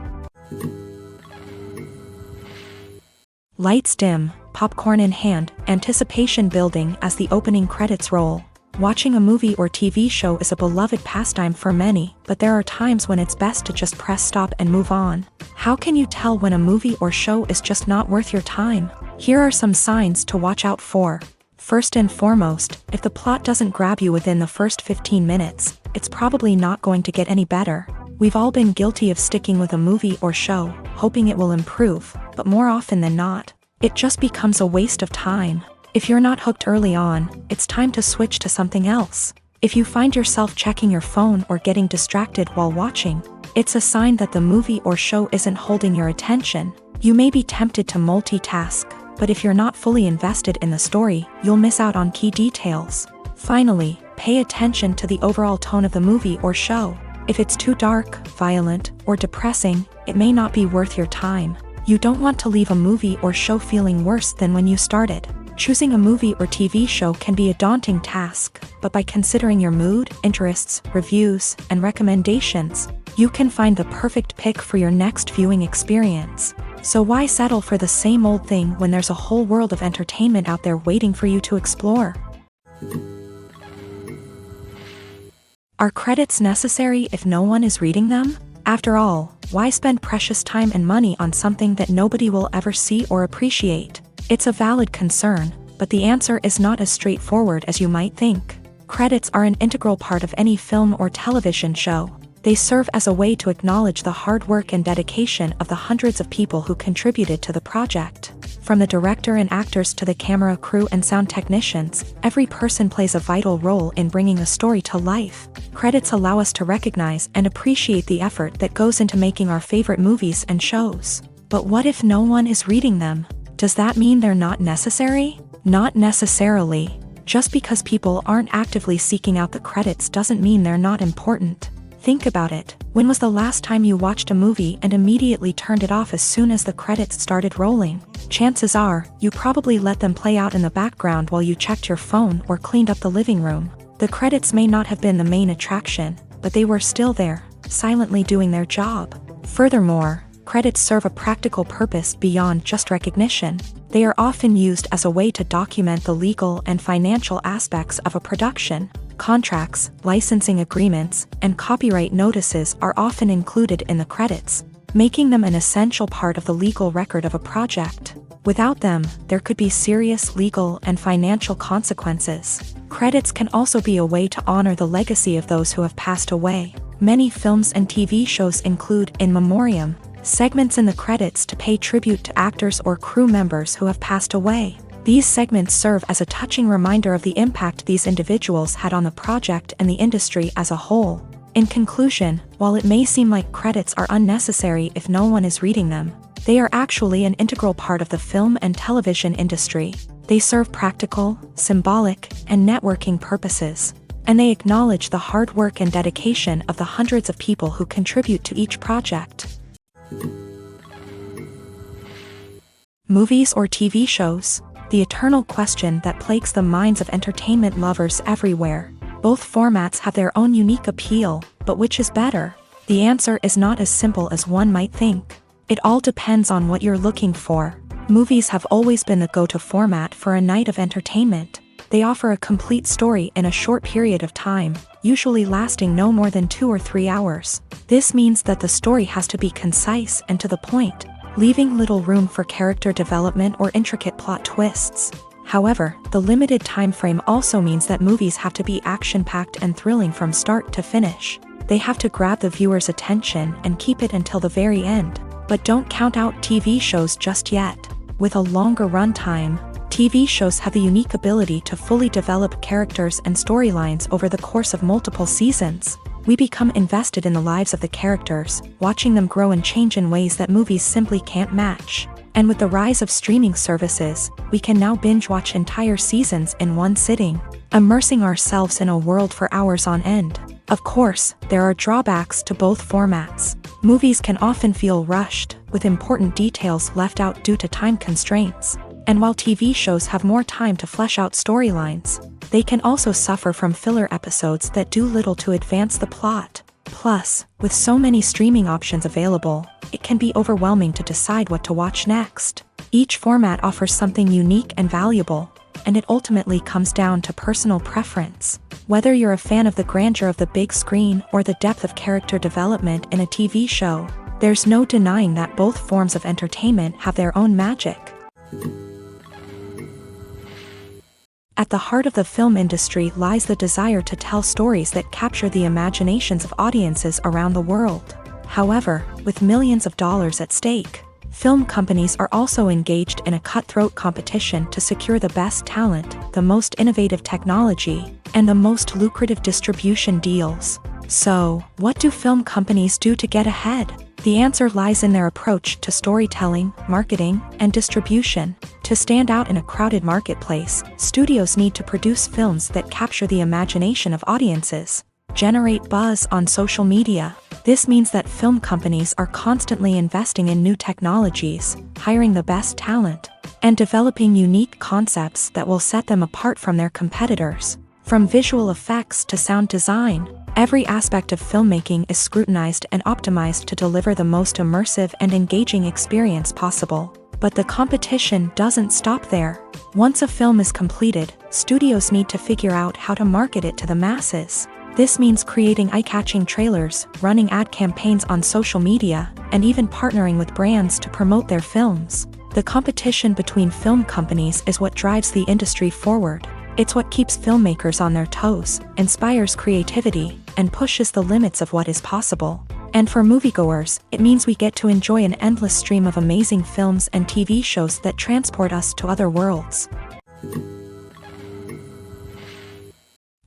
Lights dim, popcorn in hand, anticipation building as the opening credits roll. Watching a movie or TV show is a beloved pastime for many, but there are times when it's best to just press stop and move on. How can you tell when a movie or show is just not worth your time? Here are some signs to watch out for. First and foremost, if the plot doesn't grab you within the first 15 minutes, it's probably not going to get any better. We've all been guilty of sticking with a movie or show, hoping it will improve, but more often than not, it just becomes a waste of time. If you're not hooked early on, it's time to switch to something else. If you find yourself checking your phone or getting distracted while watching, it's a sign that the movie or show isn't holding your attention. You may be tempted to multitask, but if you're not fully invested in the story, you'll miss out on key details. Finally, pay attention to the overall tone of the movie or show. If it's too dark, violent, or depressing, it may not be worth your time. You don't want to leave a movie or show feeling worse than when you started. Choosing a movie or TV show can be a daunting task, but by considering your mood, interests, reviews, and recommendations, you can find the perfect pick for your next viewing experience. So why settle for the same old thing when there's a whole world of entertainment out there waiting for you to explore? Are credits necessary if no one is reading them? After all, why spend precious time and money on something that nobody will ever see or appreciate? It's a valid concern, but the answer is not as straightforward as you might think. Credits are an integral part of any film or television show. They serve as a way to acknowledge the hard work and dedication of the hundreds of people who contributed to the project. From the director and actors to the camera crew and sound technicians, every person plays a vital role in bringing a story to life. Credits allow us to recognize and appreciate the effort that goes into making our favorite movies and shows. But what if no one is reading them? Does that mean they're not necessary? Not necessarily. Just because people aren't actively seeking out the credits doesn't mean they're not important. Think about it. When was the last time you watched a movie and immediately turned it off as soon as the credits started rolling? Chances are, you probably let them play out in the background while you checked your phone or cleaned up the living room. The credits may not have been the main attraction, but they were still there, silently doing their job. Furthermore, credits serve a practical purpose beyond just recognition. They are often used as a way to document the legal and financial aspects of a production. Contracts, licensing agreements, and copyright notices are often included in the credits, making them an essential part of the legal record of a project. Without them, there could be serious legal and financial consequences. Credits can also be a way to honor the legacy of those who have passed away. Many films and TV shows include in memoriam segments in the credits to pay tribute to actors or crew members who have passed away. These segments serve as a touching reminder of the impact these individuals had on the project and the industry as a whole. In conclusion, while it may seem like credits are unnecessary if no one is reading them, they are actually an integral part of the film and television industry. They serve practical, symbolic, and networking purposes, and they acknowledge the hard work and dedication of the hundreds of people who contribute to each project. Movies or TV shows? The eternal question that plagues the minds of entertainment lovers everywhere. Both formats have their own unique appeal, but which is better? The answer is not as simple as one might think. It all depends on what you're looking for. Movies have always been the go-to format for a night of entertainment. They offer a complete story in a short period of time, usually lasting no more than 2 or 3 hours. This means that the story has to be concise and to the point, leaving little room for character development or intricate plot twists. However, the limited time frame also means that movies have to be action-packed and thrilling from start to finish. They have to grab the viewer's attention and keep it until the very end. But don't count out TV shows just yet. With a longer runtime, TV shows have the unique ability to fully develop characters and storylines over the course of multiple seasons. We become invested in the lives of the characters, watching them grow and change in ways that movies simply can't match. And with the rise of streaming services, we can now binge-watch entire seasons in one sitting, immersing ourselves in a world for hours on end. Of course, there are drawbacks to both formats. Movies can often feel rushed, with important details left out due to time constraints. And while TV shows have more time to flesh out storylines, they can also suffer from filler episodes that do little to advance the plot. Plus, with so many streaming options available, it can be overwhelming to decide what to watch next. Each format offers something unique and valuable, and it ultimately comes down to personal preference. Whether you're a fan of the grandeur of the big screen or the depth of character development in a TV show, there's no denying that both forms of entertainment have their own magic. At the heart of the film industry lies the desire to tell stories that capture the imaginations of audiences around the world. However, with millions of dollars at stake, film companies are also engaged in a cutthroat competition to secure the best talent, the most innovative technology, and the most lucrative distribution deals. So, what do film companies do to get ahead? The answer lies in their approach to storytelling, marketing, and distribution. To stand out in a crowded marketplace, studios need to produce films that capture the imagination of audiences, generate buzz on social media. This means that film companies are constantly investing in new technologies, hiring the best talent, and developing unique concepts that will set them apart from their competitors. From visual effects to sound design, every aspect of filmmaking is scrutinized and optimized to deliver the most immersive and engaging experience possible. But the competition doesn't stop there. Once a film is completed, studios need to figure out how to market it to the masses. This means creating eye-catching trailers, running ad campaigns on social media, and even partnering with brands to promote their films. The competition between film companies is what drives the industry forward. It's what keeps filmmakers on their toes, inspires creativity, and pushes the limits of what is possible. And for moviegoers, it means we get to enjoy an endless stream of amazing films and TV shows that transport us to other worlds.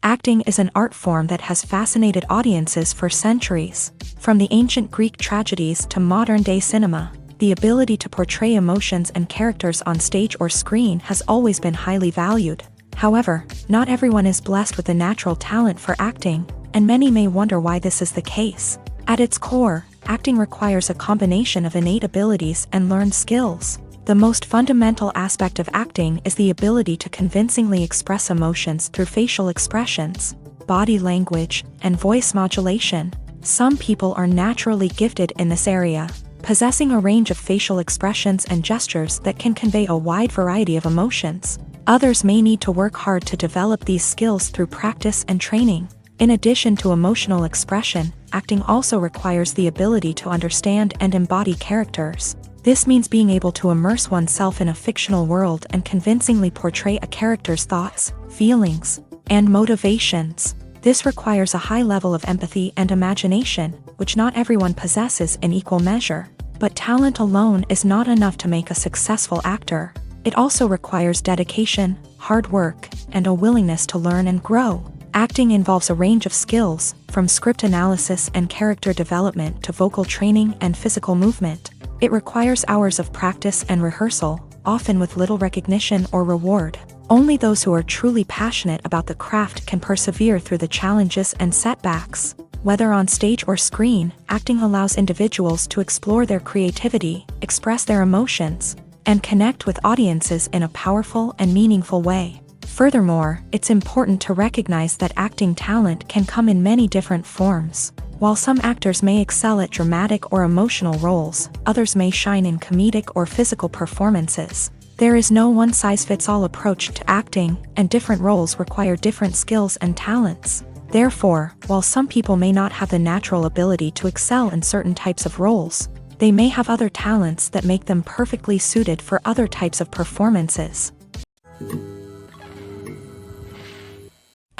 Acting is an art form that has fascinated audiences for centuries. From the ancient Greek tragedies to modern-day cinema, the ability to portray emotions and characters on stage or screen has always been highly valued. However, not everyone is blessed with the natural talent for acting, and many may wonder why this is the case. At its core, acting requires a combination of innate abilities and learned skills. The most fundamental aspect of acting is the ability to convincingly express emotions through facial expressions, body language, and voice modulation. Some people are naturally gifted in this area, possessing a range of facial expressions and gestures that can convey a wide variety of emotions. Others may need to work hard to develop these skills through practice and training. In addition to emotional expression, acting also requires the ability to understand and embody characters. This means being able to immerse oneself in a fictional world and convincingly portray a character's thoughts, feelings, and motivations. This requires a high level of empathy and imagination, which not everyone possesses in equal measure. But talent alone is not enough to make a successful actor. It also requires dedication, hard work, and a willingness to learn and grow. Acting involves a range of skills, from script analysis and character development to vocal training and physical movement. It requires hours of practice and rehearsal, often with little recognition or reward. Only those who are truly passionate about the craft can persevere through the challenges and setbacks. Whether on stage or screen, acting allows individuals to explore their creativity, express their emotions, and connect with audiences in a powerful and meaningful way. Furthermore, it's important to recognize that acting talent can come in many different forms. While some actors may excel at dramatic or emotional roles, others may shine in comedic or physical performances. There is no one-size-fits-all approach to acting, and different roles require different skills and talents. Therefore, while some people may not have the natural ability to excel in certain types of roles, they may have other talents that make them perfectly suited for other types of performances.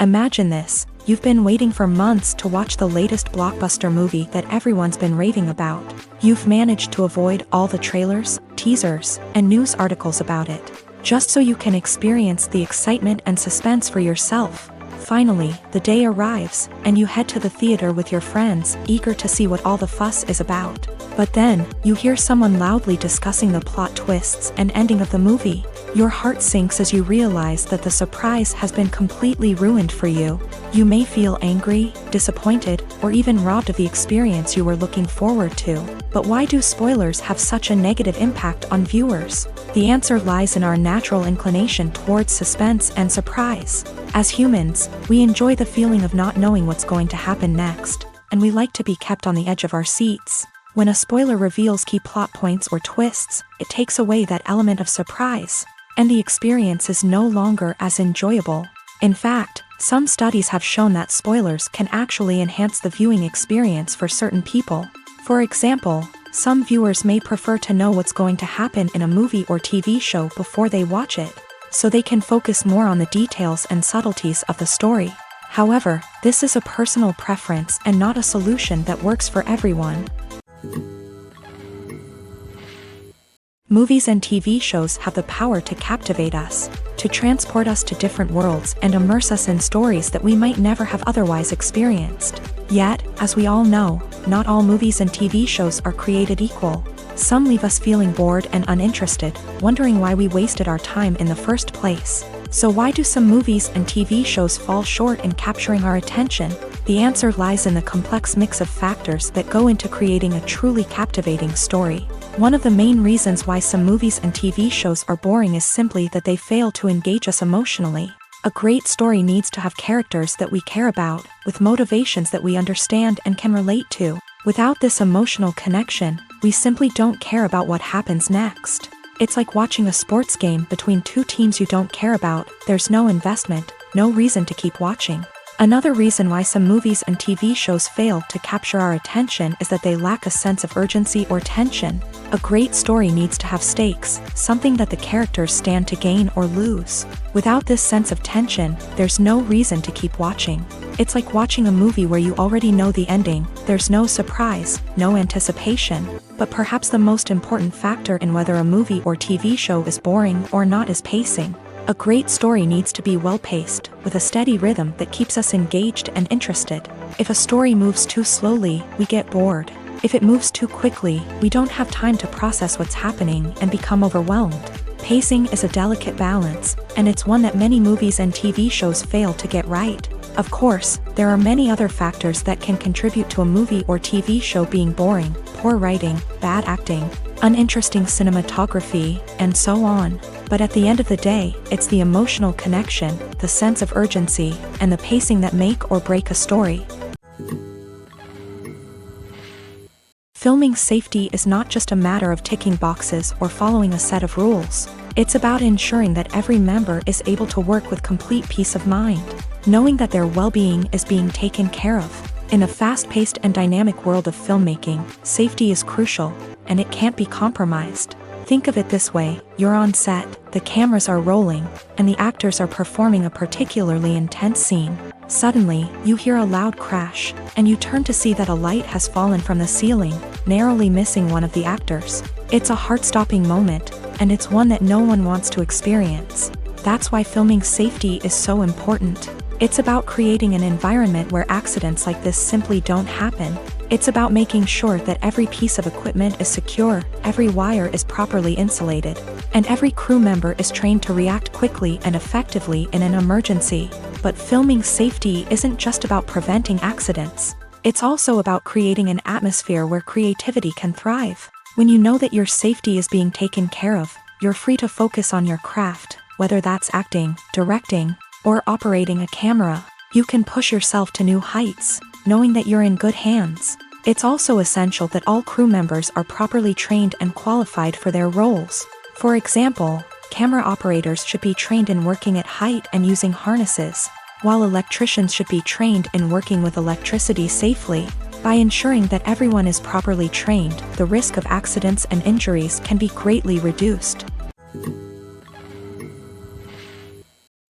Imagine this: you've been waiting for months to watch the latest blockbuster movie that everyone's been raving about. You've managed to avoid all the trailers, teasers, and news articles about it, just so you can experience the excitement and suspense for yourself. Finally, the day arrives, and you head to the theater with your friends, eager to see what all the fuss is about. But then, you hear someone loudly discussing the plot twists and ending of the movie. Your heart sinks as you realize that the surprise has been completely ruined for you. You may feel angry, disappointed, or even robbed of the experience you were looking forward to. But why do spoilers have such a negative impact on viewers? The answer lies in our natural inclination towards suspense and surprise. As humans, we enjoy the feeling of not knowing what's going to happen next, and we like to be kept on the edge of our seats. When a spoiler reveals key plot points or twists, it takes away that element of surprise. and the experience is no longer as enjoyable. In fact, some studies have shown that spoilers can actually enhance the viewing experience for certain people. For example, some viewers may prefer to know what's going to happen in a movie or TV show before they watch it, so they can focus more on the details and subtleties of the story. However, this is a personal preference and not a solution that works for everyone. Movies and TV shows have the power to captivate us, to transport us to different worlds and immerse us in stories that we might never have otherwise experienced. Yet, as we all know, not all movies and TV shows are created equal. Some leave us feeling bored and uninterested, wondering why we wasted our time in the first place. So why do some movies and TV shows fall short in capturing our attention? The answer lies in the complex mix of factors that go into creating a truly captivating story. One of the main reasons why some movies and TV shows are boring is simply that they fail to engage us emotionally. A great story needs to have characters that we care about, with motivations that we understand and can relate to. Without this emotional connection, we simply don't care about what happens next. It's like watching a sports game between two teams you don't care about. There's no investment, no reason to keep watching. Another reason why some movies and TV shows fail to capture our attention is that they lack a sense of urgency or tension. A great story needs to have stakes, something that the characters stand to gain or lose. Without this sense of tension, there's no reason to keep watching. It's like watching a movie where you already know the ending. There's no surprise, no anticipation. But perhaps the most important factor in whether a movie or TV show is boring or not is pacing. A great story needs to be well-paced, with a steady rhythm that keeps us engaged and interested. If a story moves too slowly, we get bored. If it moves too quickly, we don't have time to process what's happening and become overwhelmed. Pacing is a delicate balance, and it's one that many movies and TV shows fail to get right. Of course, there are many other factors that can contribute to a movie or TV show being boring: poor writing, bad acting, uninteresting cinematography, and so on. But at the end of the day, it's the emotional connection, the sense of urgency, and the pacing that make or break a story. Filming safety is not just a matter of ticking boxes or following a set of rules. It's about ensuring that every member is able to work with complete peace of mind, knowing that their well-being is being taken care of. In a fast-paced and dynamic world of filmmaking, safety is crucial, and it can't be compromised. Think of it this way: you're on set, the cameras are rolling, and the actors are performing a particularly intense scene. Suddenly, you hear a loud crash, and you turn to see that a light has fallen from the ceiling, narrowly missing one of the actors. It's a heart-stopping moment, and it's one that no one wants to experience. That's why filming safety is so important. It's about creating an environment where accidents like this simply don't happen. It's about making sure that every piece of equipment is secure, every wire is properly insulated, and every crew member is trained to react quickly and effectively in an emergency. But filming safety isn't just about preventing accidents. It's also about creating an atmosphere where creativity can thrive. When you know that your safety is being taken care of, you're free to focus on your craft, whether that's acting, directing, or operating a camera. You can push yourself to new heights, knowing that you're in good hands. It's also essential that all crew members are properly trained and qualified for their roles. For example, camera operators should be trained in working at height and using harnesses, while electricians should be trained in working with electricity safely. By ensuring that everyone is properly trained, the risk of accidents and injuries can be greatly reduced.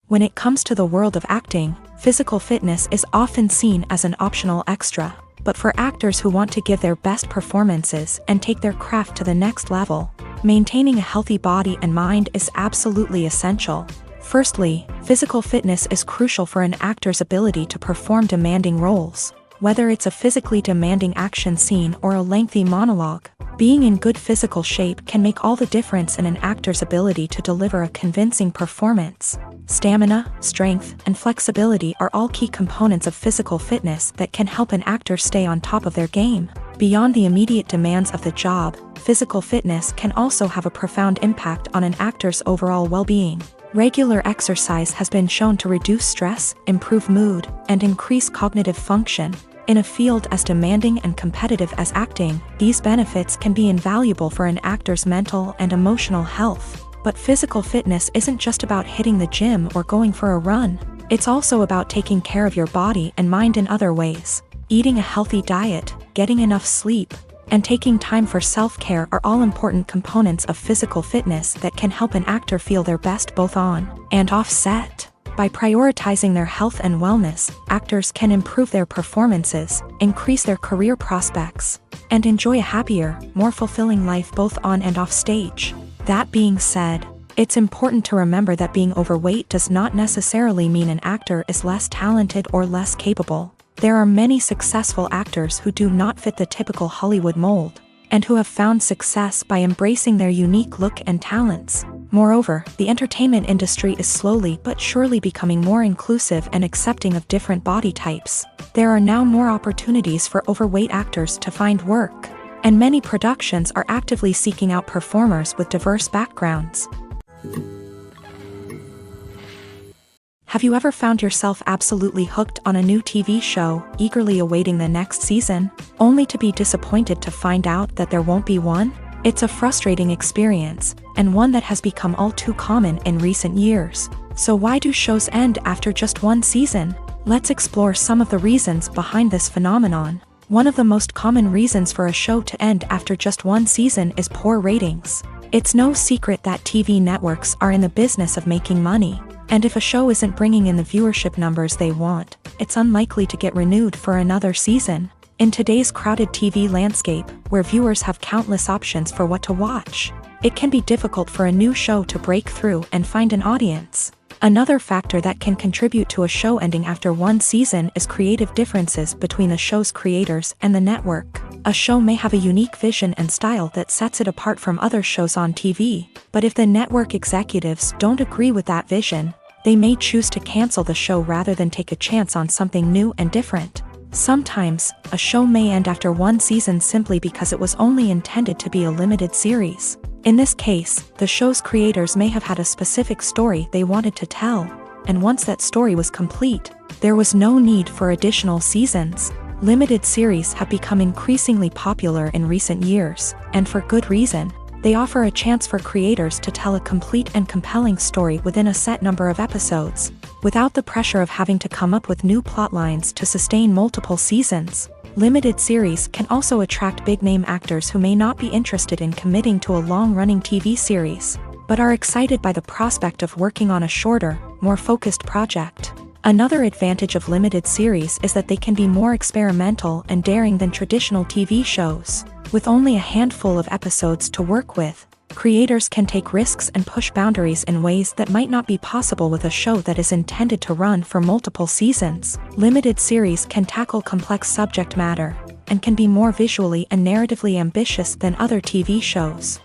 When it comes to the world of acting, physical fitness is often seen as an optional extra. But for actors who want to give their best performances and take their craft to the next level, maintaining a healthy body and mind is absolutely essential. Firstly, physical fitness is crucial for an actor's ability to perform demanding roles. Whether it's a physically demanding action scene or a lengthy monologue, being in good physical shape can make all the difference in an actor's ability to deliver a convincing performance. Stamina, strength, and flexibility are all key components of physical fitness that can help an actor stay on top of their game. Beyond the immediate demands of the job, physical fitness can also have a profound impact on an actor's overall well-being. Regular exercise has been shown to reduce stress, improve mood, and increase cognitive function. In a field as demanding and competitive as acting, these benefits can be invaluable for an actor's mental and emotional health. But physical fitness isn't just about hitting the gym or going for a run. It's also about taking care of your body and mind in other ways. Eating a healthy diet, getting enough sleep, and taking time for self-care are all important components of physical fitness that can help an actor feel their best both on and off set. By prioritizing their health and wellness, actors can improve their performances, increase their career prospects, and enjoy a happier, more fulfilling life both on and off stage. That being said, it's important to remember that being overweight does not necessarily mean an actor is less talented or less capable. There are many successful actors who do not fit the typical Hollywood mold, and who have found success by embracing their unique look and talents. Moreover, the entertainment industry is slowly but surely becoming more inclusive and accepting of different body types. There are now more opportunities for overweight actors to find work, and many productions are actively seeking out performers with diverse backgrounds. Have you ever found yourself absolutely hooked on a new TV show, eagerly awaiting the next season, only to be disappointed to find out that there won't be one? It's a frustrating experience, and one that has become all too common in recent years. So why do shows end after just one season? Let's explore some of the reasons behind this phenomenon. One of the most common reasons for a show to end after just one season is poor ratings. It's no secret that TV networks are in the business of making money, and if a show isn't bringing in the viewership numbers they want, it's unlikely to get renewed for another season. In today's crowded TV landscape, where viewers have countless options for what to watch, it can be difficult for a new show to break through and find an audience. Another factor that can contribute to a show ending after one season is creative differences between the show's creators and the network. A show may have a unique vision and style that sets it apart from other shows on TV, but if the network executives don't agree with that vision, they may choose to cancel the show rather than take a chance on something new and different. Sometimes, a show may end after one season simply because it was only intended to be a limited series. In this case, the show's creators may have had a specific story they wanted to tell, and once that story was complete, there was no need for additional seasons. Limited series have become increasingly popular in recent years, and for good reason. They offer a chance for creators to tell a complete and compelling story within a set number of episodes, without the pressure of having to come up with new plotlines to sustain multiple seasons. Limited series can also attract big-name actors who may not be interested in committing to a long-running TV series, but are excited by the prospect of working on a shorter, more focused project. Another advantage of limited series is that they can be more experimental and daring than traditional TV shows. With only a handful of episodes to work with, creators can take risks and push boundaries in ways that might not be possible with a show that is intended to run for multiple seasons. Limited series can tackle complex subject matter, and can be more visually and narratively ambitious than other TV shows.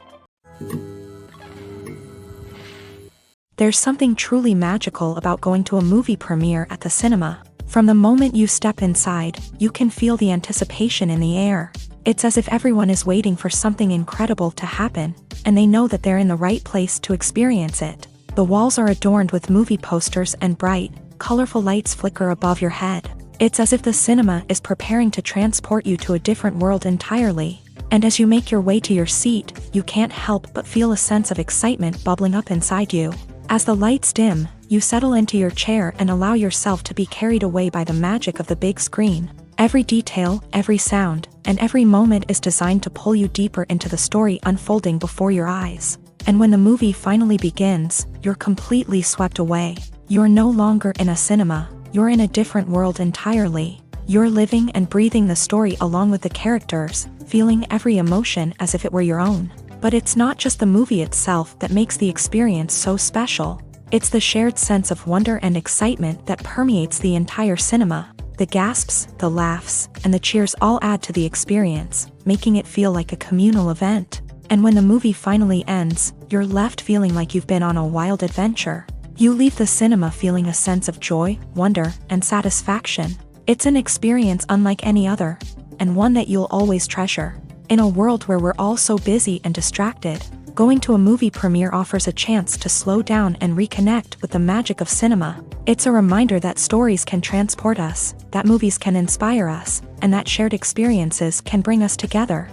There's something truly magical about going to a movie premiere at the cinema. From the moment you step inside, you can feel the anticipation in the air. It's as if everyone is waiting for something incredible to happen, and they know that they're in the right place to experience it. The walls are adorned with movie posters and bright, colorful lights flicker above your head. It's as if the cinema is preparing to transport you to a different world entirely. And as you make your way to your seat, you can't help but feel a sense of excitement bubbling up inside you. As the lights dim, you settle into your chair and allow yourself to be carried away by the magic of the big screen. Every detail, every sound, and every moment is designed to pull you deeper into the story unfolding before your eyes. And when the movie finally begins, you're completely swept away. You're no longer in a cinema, you're in a different world entirely. You're living and breathing the story along with the characters, feeling every emotion as if it were your own. But it's not just the movie itself that makes the experience so special. It's the shared sense of wonder and excitement that permeates the entire cinema. The gasps, the laughs, and the cheers all add to the experience, making it feel like a communal event. And when the movie finally ends, you're left feeling like you've been on a wild adventure. You leave the cinema feeling a sense of joy, wonder, and satisfaction. It's an experience unlike any other, and one that you'll always treasure. In a world where we're all so busy and distracted, going to a movie premiere offers a chance to slow down and reconnect with the magic of cinema. It's a reminder that stories can transport us, that movies can inspire us, and that shared experiences can bring us together.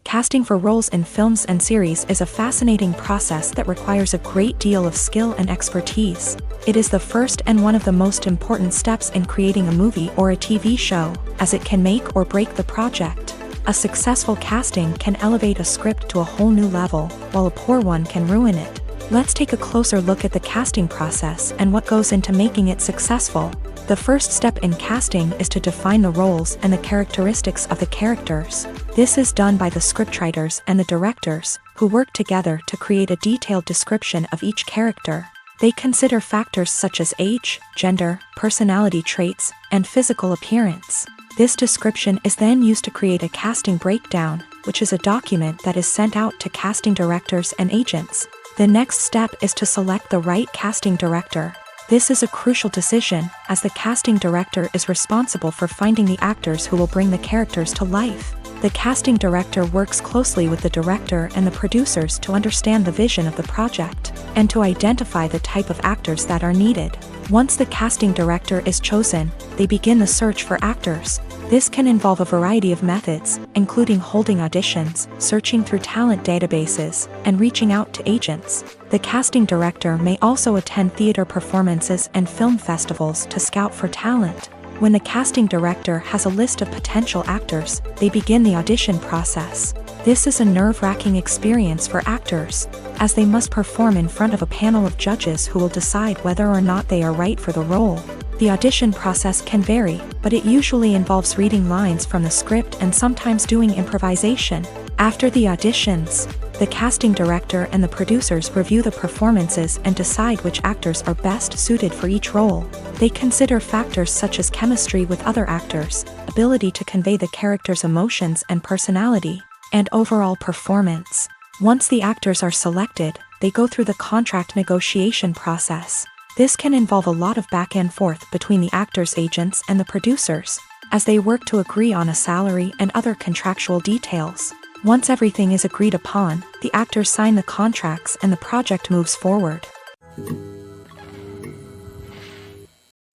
Casting for roles in films and series is a fascinating process that requires a great deal of skill and expertise. It is the first and one of the most important steps in creating a movie or a TV show, as it can make or break the project. A successful casting can elevate a script to a whole new level, while a poor one can ruin it. Let's take a closer look at the casting process and what goes into making it successful. The first step in casting is to define the roles and the characteristics of the characters. This is done by the scriptwriters and the directors, who work together to create a detailed description of each character. They consider factors such as age, gender, personality traits, and physical appearance. This description is then used to create a casting breakdown, which is a document that is sent out to casting directors and agents. The next step is to select the right casting director. This is a crucial decision, as the casting director is responsible for finding the actors who will bring the characters to life. The casting director works closely with the director and the producers to understand the vision of the project, and to identify the type of actors that are needed. Once the casting director is chosen, they begin the search for actors. This can involve a variety of methods, including holding auditions, searching through talent databases, and reaching out to agents. The casting director may also attend theater performances and film festivals to scout for talent. When the casting director has a list of potential actors, they begin the audition process. This is a nerve-wracking experience for actors, as they must perform in front of a panel of judges who will decide whether or not they are right for the role. The audition process can vary, but it usually involves reading lines from the script and sometimes doing improvisation. After the auditions, the casting director and the producers review the performances and decide which actors are best suited for each role. They consider factors such as chemistry with other actors, ability to convey the character's emotions and personality, and overall performance. Once the actors are selected, they go through the contract negotiation process. This can involve a lot of back and forth between the actors' agents and the producers, as they work to agree on a salary and other contractual details. Once everything is agreed upon, the actors sign the contracts and the project moves forward.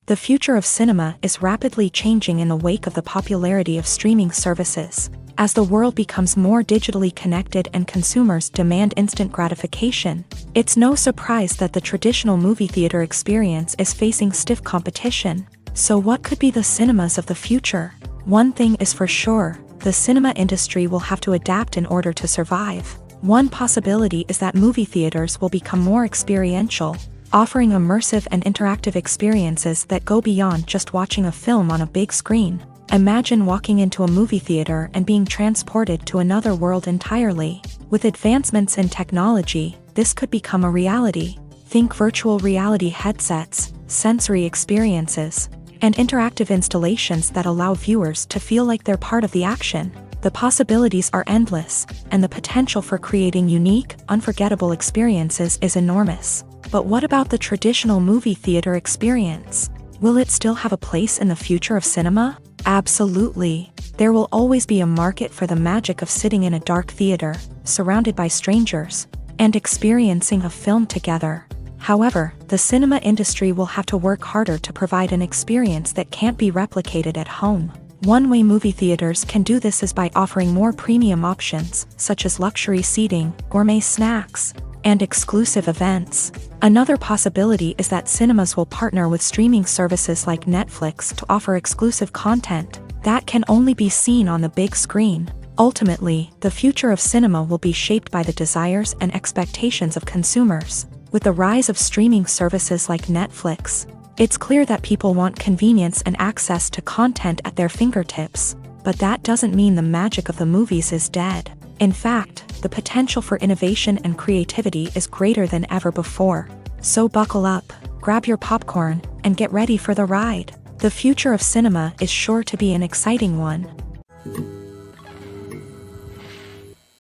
The future of cinema is rapidly changing in the wake of the popularity of streaming services. As the world becomes more digitally connected and consumers demand instant gratification, it's no surprise that the traditional movie theater experience is facing stiff competition. So what could be the cinemas of the future? One thing is for sure, the cinema industry will have to adapt in order to survive. One possibility is that movie theaters will become more experiential, offering immersive and interactive experiences that go beyond just watching a film on a big screen. Imagine walking into a movie theater and being transported to another world entirely. With advancements in technology, this could become a reality. Think virtual reality headsets, sensory experiences, and interactive installations that allow viewers to feel like they're part of the action. The possibilities are endless, and the potential for creating unique, unforgettable experiences is enormous. But what about the traditional movie theater experience? Will it still have a place in the future of cinema? Absolutely. There will always be a market for the magic of sitting in a dark theater, surrounded by strangers, and experiencing a film together. However, the cinema industry will have to work harder to provide an experience that can't be replicated at home. One way movie theaters can do this is by offering more premium options, such as luxury seating, gourmet snacks, and exclusive events. Another possibility is that cinemas will partner with streaming services like Netflix to offer exclusive content that can only be seen on the big screen. Ultimately, the future of cinema will be shaped by the desires and expectations of consumers. With the rise of streaming services like Netflix, it's clear that people want convenience and access to content at their fingertips. But that doesn't mean the magic of the movies is dead. In fact, the potential for innovation and creativity is greater than ever before. So buckle up, grab your popcorn, and get ready for the ride. The future of cinema is sure to be an exciting one.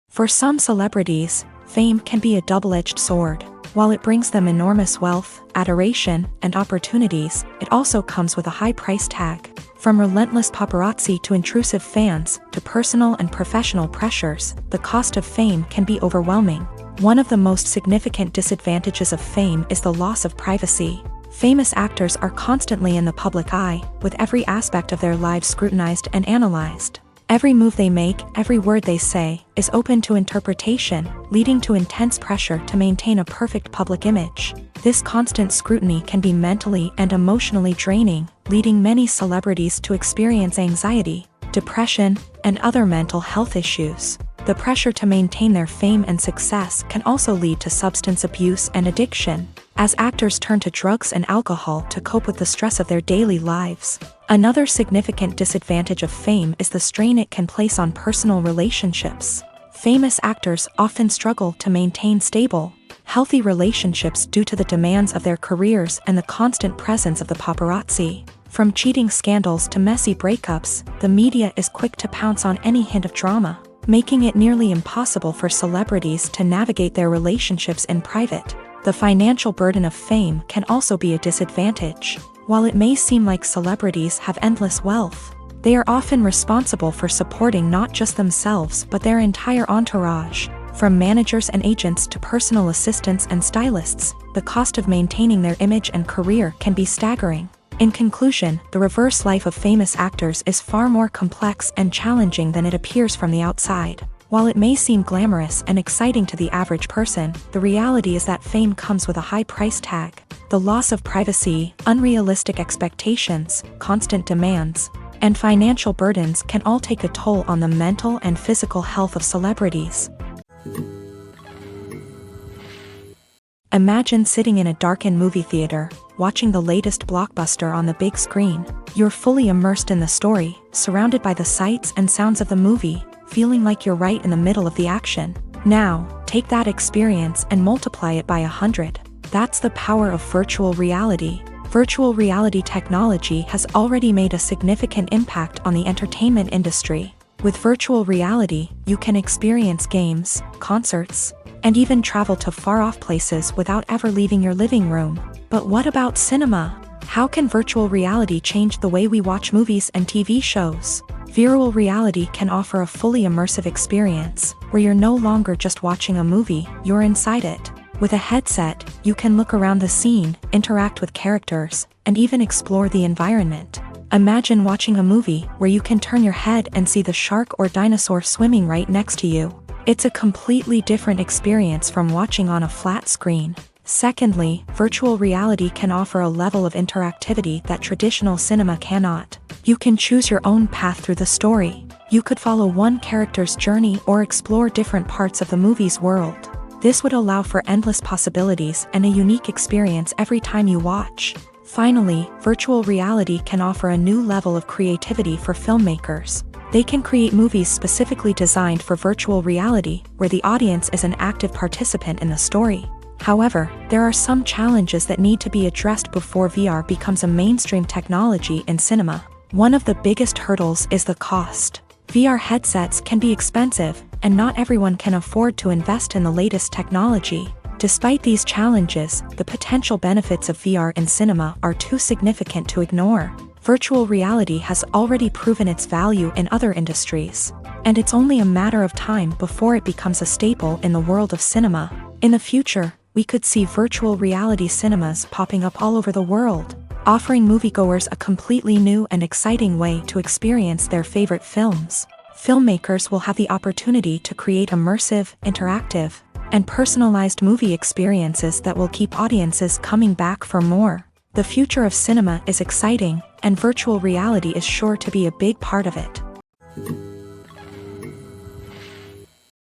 For some celebrities, fame can be a double-edged sword. While it brings them enormous wealth, adoration, and opportunities, it also comes with a high price tag. From relentless paparazzi to intrusive fans, to personal and professional pressures, the cost of fame can be overwhelming. One of the most significant disadvantages of fame is the loss of privacy. Famous actors are constantly in the public eye, with every aspect of their lives scrutinized and analyzed. Every move they make, every word they say, is open to interpretation, leading to intense pressure to maintain a perfect public image. This constant scrutiny can be mentally and emotionally draining, leading many celebrities to experience anxiety, depression, and other mental health issues. The pressure to maintain their fame and success can also lead to substance abuse and addiction, as actors turn to drugs and alcohol to cope with the stress of their daily lives. Another significant disadvantage of fame is the strain it can place on personal relationships. Famous actors often struggle to maintain stable, healthy relationships due to the demands of their careers and the constant presence of the paparazzi. From cheating scandals to messy breakups, the media is quick to pounce on any hint of drama, making it nearly impossible for celebrities to navigate their relationships in private. The financial burden of fame can also be a disadvantage. While it may seem like celebrities have endless wealth, they are often responsible for supporting not just themselves but their entire entourage. From managers and agents to personal assistants and stylists, the cost of maintaining their image and career can be staggering. In conclusion, the reverse life of famous actors is far more complex and challenging than it appears from the outside. While it may seem glamorous and exciting to the average person, the reality is that fame comes with a high price tag. The loss of privacy, unrealistic expectations, constant demands, and financial burdens can all take a toll on the mental and physical health of celebrities. Imagine sitting in a darkened movie theater, watching the latest blockbuster on the big screen. You're fully immersed in the story, surrounded by the sights and sounds of the movie, feeling like you're right in the middle of the action. Now, take that experience and multiply it by 100. That's the power of virtual reality. Virtual reality technology has already made a significant impact on the entertainment industry. With virtual reality, you can experience games, concerts, and even travel to far-off places without ever leaving your living room. But what about cinema? How can virtual reality change the way we watch movies and TV shows? Virtual reality can offer a fully immersive experience, where you're no longer just watching a movie, you're inside it. With a headset, you can look around the scene, interact with characters, and even explore the environment. Imagine watching a movie where you can turn your head and see the shark or dinosaur swimming right next to you. It's a completely different experience from watching on a flat screen. Secondly, virtual reality can offer a level of interactivity that traditional cinema cannot. You can choose your own path through the story. You could follow one character's journey or explore different parts of the movie's world. This would allow for endless possibilities and a unique experience every time you watch. Finally, virtual reality can offer a new level of creativity for filmmakers. They can create movies specifically designed for virtual reality, where the audience is an active participant in the story. However, there are some challenges that need to be addressed before VR becomes a mainstream technology in cinema. One of the biggest hurdles is the cost. VR headsets can be expensive, and not everyone can afford to invest in the latest technology. Despite these challenges, the potential benefits of VR in cinema are too significant to ignore. Virtual reality has already proven its value in other industries, and it's only a matter of time before it becomes a staple in the world of cinema. In the future, we could see virtual reality cinemas popping up all over the world, offering moviegoers a completely new and exciting way to experience their favorite films. Filmmakers will have the opportunity to create immersive, interactive, and personalized movie experiences that will keep audiences coming back for more. The future of cinema is exciting, and virtual reality is sure to be a big part of it.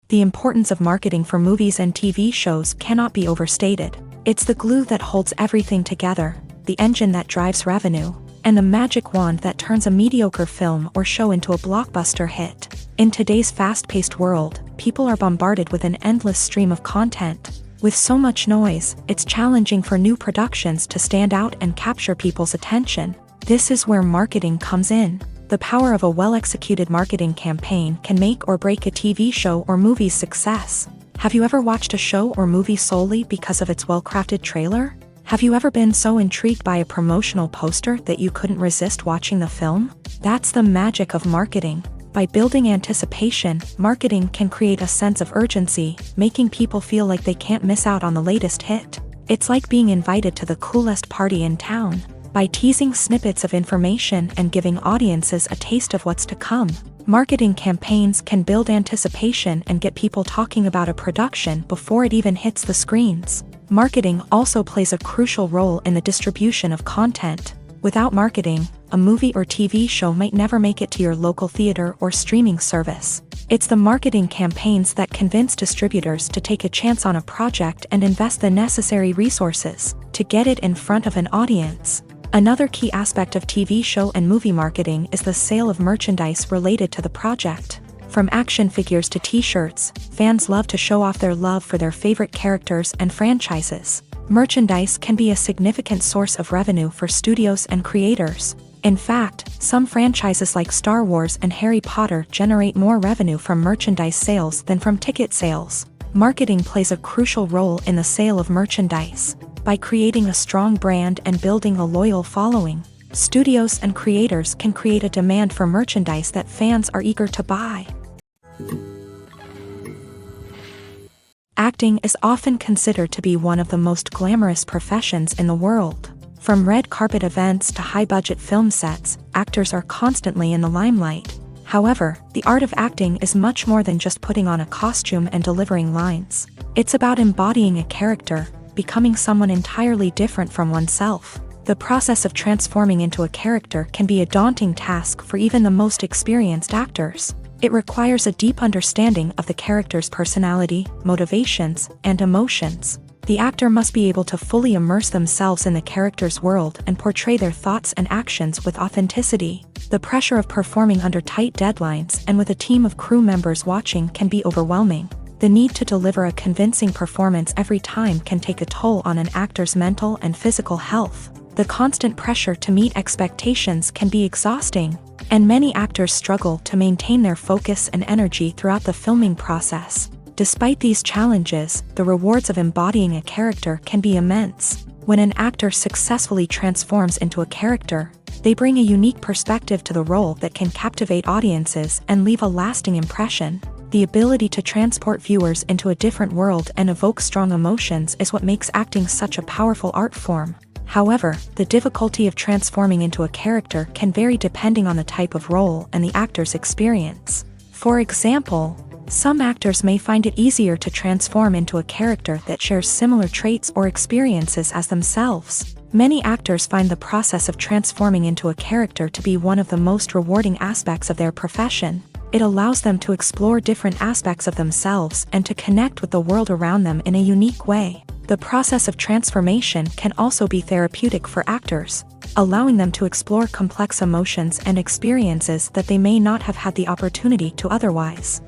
The importance of marketing for movies and TV shows cannot be overstated. It's the glue that holds everything together, the engine that drives revenue, and the magic wand that turns a mediocre film or show into a blockbuster hit. In today's fast-paced world, people are bombarded with an endless stream of content. With so much noise, it's challenging for new productions to stand out and capture people's attention. This is where marketing comes in. The power of a well-executed marketing campaign can make or break a TV show or movie's success. Have you ever watched a show or movie solely because of its well-crafted trailer? Have you ever been so intrigued by a promotional poster that you couldn't resist watching the film? That's the magic of marketing. By building anticipation, marketing can create a sense of urgency, making people feel like they can't miss out on the latest hit. It's like being invited to the coolest party in town. By teasing snippets of information and giving audiences a taste of what's to come, Marketing campaigns can build anticipation and get people talking about a production before it even hits the screens. Marketing also plays a crucial role in the distribution of content. Without marketing, a movie or TV show might never make it to your local theater or streaming service. It's the marketing campaigns that convince distributors to take a chance on a project and invest the necessary resources to get it in front of an audience. Another key aspect of TV show and movie marketing is the sale of merchandise related to the project. From action figures to t-shirts, fans love to show off their love for their favorite characters and franchises. Merchandise can be a significant source of revenue for studios and creators. In fact, some franchises like Star Wars and Harry Potter generate more revenue from merchandise sales than from ticket sales. Marketing plays a crucial role in the sale of merchandise. By creating a strong brand and building a loyal following, studios and creators can create a demand for merchandise that fans are eager to buy. Acting is often considered to be one of the most glamorous professions in the world. From red carpet events to high-budget film sets, actors are constantly in the limelight. However, the art of acting is much more than just putting on a costume and delivering lines. It's about embodying a character, becoming someone entirely different from oneself. The process of transforming into a character can be a daunting task for even the most experienced actors. It requires a deep understanding of the character's personality, motivations, and emotions. The actor must be able to fully immerse themselves in the character's world and portray their thoughts and actions with authenticity. The pressure of performing under tight deadlines and with a team of crew members watching can be overwhelming. The need to deliver a convincing performance every time can take a toll on an actor's mental and physical health. The constant pressure to meet expectations can be exhausting, and many actors struggle to maintain their focus and energy throughout the filming process. Despite these challenges, the rewards of embodying a character can be immense. When an actor successfully transforms into a character, they bring a unique perspective to the role that can captivate audiences and leave a lasting impression. The ability to transport viewers into a different world and evoke strong emotions is what makes acting such a powerful art form. However, the difficulty of transforming into a character can vary depending on the type of role and the actor's experience. For example, some actors may find it easier to transform into a character that shares similar traits or experiences as themselves. Many actors find the process of transforming into a character to be one of the most rewarding aspects of their profession. It allows them to explore different aspects of themselves and to connect with the world around them in a unique way. The process of transformation can also be therapeutic for actors, allowing them to explore complex emotions and experiences that they may not have had the opportunity to otherwise.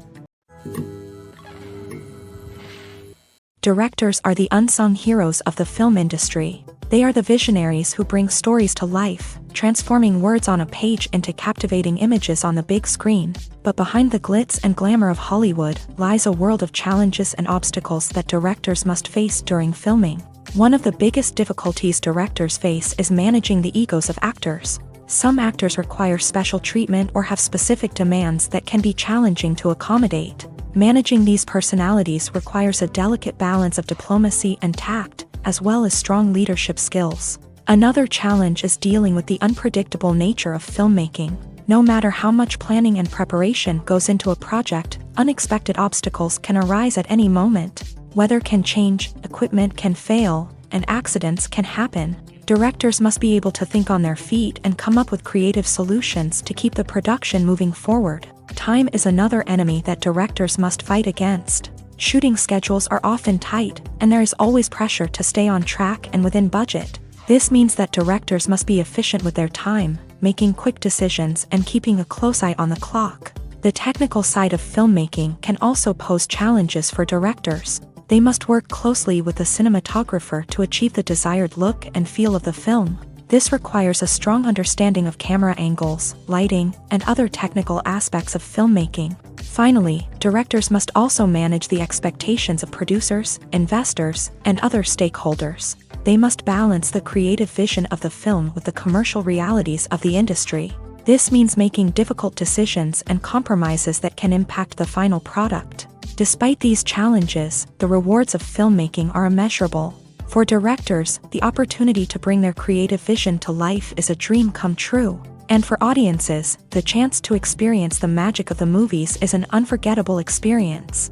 Directors are the unsung heroes of the film industry. They are the visionaries who bring stories to life, transforming words on a page into captivating images on the big screen. But behind the glitz and glamour of Hollywood lies a world of challenges and obstacles that directors must face during filming. One of the biggest difficulties directors face is managing the egos of actors. Some actors require special treatment or have specific demands that can be challenging to accommodate. Managing these personalities requires a delicate balance of diplomacy and tact, as well as strong leadership skills. Another challenge is dealing with the unpredictable nature of filmmaking. No matter how much planning and preparation goes into a project, unexpected obstacles can arise at any moment. Weather can change, equipment can fail, and accidents can happen. Directors must be able to think on their feet and come up with creative solutions to keep the production moving forward. Time is another enemy that directors must fight against. Shooting schedules are often tight, and there is always pressure to stay on track and within budget. This means that directors must be efficient with their time, making quick decisions and keeping a close eye on the clock. The technical side of filmmaking can also pose challenges for directors. They must work closely with the cinematographer to achieve the desired look and feel of the film. This requires a strong understanding of camera angles, lighting, and other technical aspects of filmmaking. Finally, directors must also manage the expectations of producers, investors, and other stakeholders. They must balance the creative vision of the film with the commercial realities of the industry. This means making difficult decisions and compromises that can impact the final product. Despite these challenges, the rewards of filmmaking are immeasurable. For directors, the opportunity to bring their creative vision to life is a dream come true. And for audiences, the chance to experience the magic of the movies is an unforgettable experience.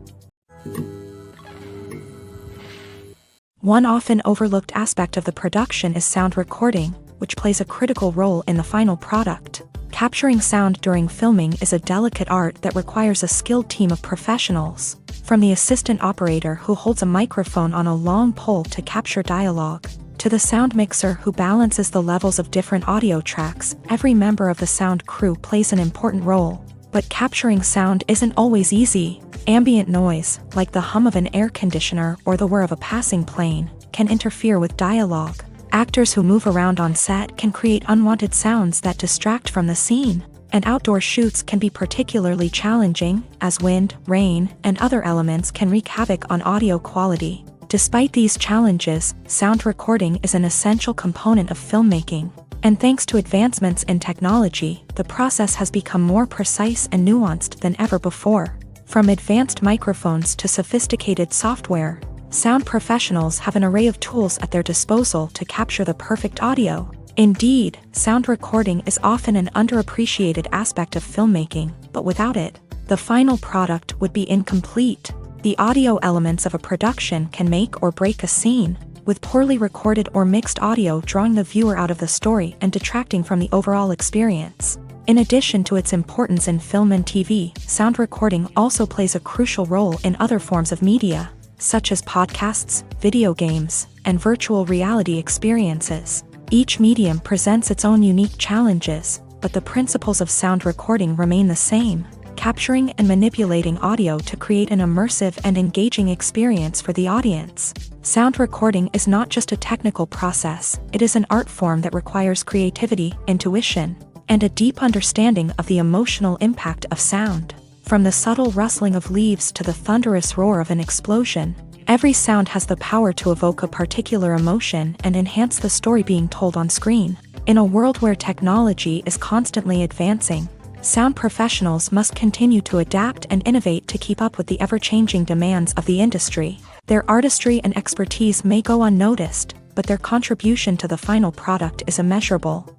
One often overlooked aspect of the production is sound recording, which plays a critical role in the final product. Capturing sound during filming is a delicate art that requires a skilled team of professionals. From the assistant operator who holds a microphone on a long pole to capture dialogue, to the sound mixer who balances the levels of different audio tracks, every member of the sound crew plays an important role. But capturing sound isn't always easy. Ambient noise, like the hum of an air conditioner or the whir of a passing plane, can interfere with dialogue. Actors who move around on set can create unwanted sounds that distract from the scene. And outdoor shoots can be particularly challenging, as wind, rain, and other elements can wreak havoc on audio quality. Despite these challenges, sound recording is an essential component of filmmaking. And thanks to advancements in technology, the process has become more precise and nuanced than ever before. From advanced microphones to sophisticated software, sound professionals have an array of tools at their disposal to capture the perfect audio. Indeed, sound recording is often an underappreciated aspect of filmmaking, but without it, the final product would be incomplete. The audio elements of a production can make or break a scene, with poorly recorded or mixed audio drawing the viewer out of the story and detracting from the overall experience. In addition to its importance in film and TV, sound recording also plays a crucial role in other forms of media, such as podcasts, video games, and virtual reality experiences. Each medium presents its own unique challenges, but the principles of sound recording remain the same: capturing and manipulating audio to create an immersive and engaging experience for the audience. Sound recording is not just a technical process, it is an art form that requires creativity, intuition, and a deep understanding of the emotional impact of sound. From the subtle rustling of leaves to the thunderous roar of an explosion, every sound has the power to evoke a particular emotion and enhance the story being told on screen. In a world where technology is constantly advancing, sound professionals must continue to adapt and innovate to keep up with the ever-changing demands of the industry. Their artistry and expertise may go unnoticed, but their contribution to the final product is immeasurable.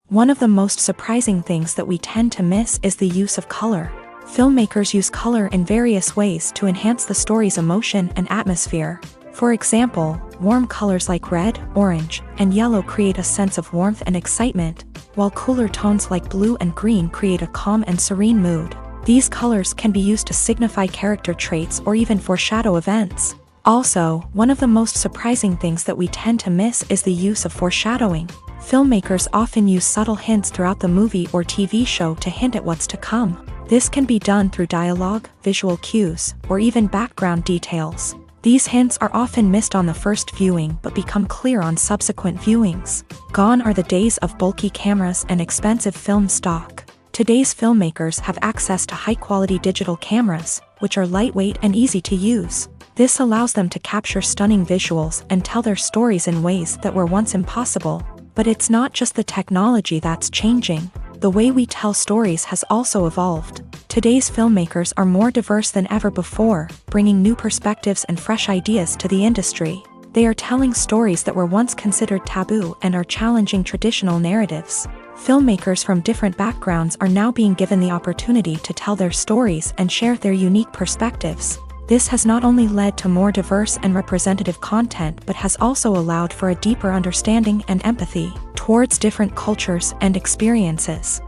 One of the most surprising things that we tend to miss is the use of color. Filmmakers use color in various ways to enhance the story's emotion and atmosphere. For example, warm colors like red, orange, and yellow create a sense of warmth and excitement, while cooler tones like blue and green create a calm and serene mood. These colors can be used to signify character traits or even foreshadow events. Also, one of the most surprising things that we tend to miss is the use of foreshadowing. Filmmakers often use subtle hints throughout the movie or TV show to hint at what's to come. This can be done through dialogue, visual cues, or even background details. These hints are often missed on the first viewing but become clear on subsequent viewings. Gone are the days of bulky cameras and expensive film stock. Today's filmmakers have access to high-quality digital cameras, which are lightweight and easy to use. This allows them to capture stunning visuals and tell their stories in ways that were once impossible. But it's not just the technology that's changing. The way we tell stories has also evolved. Today's filmmakers are more diverse than ever before, bringing new perspectives and fresh ideas to the industry. They are telling stories that were once considered taboo and are challenging traditional narratives. Filmmakers from different backgrounds are now being given the opportunity to tell their stories and share their unique perspectives. This has not only led to more diverse and representative content but has also allowed for a deeper understanding and empathy towards different cultures and experiences.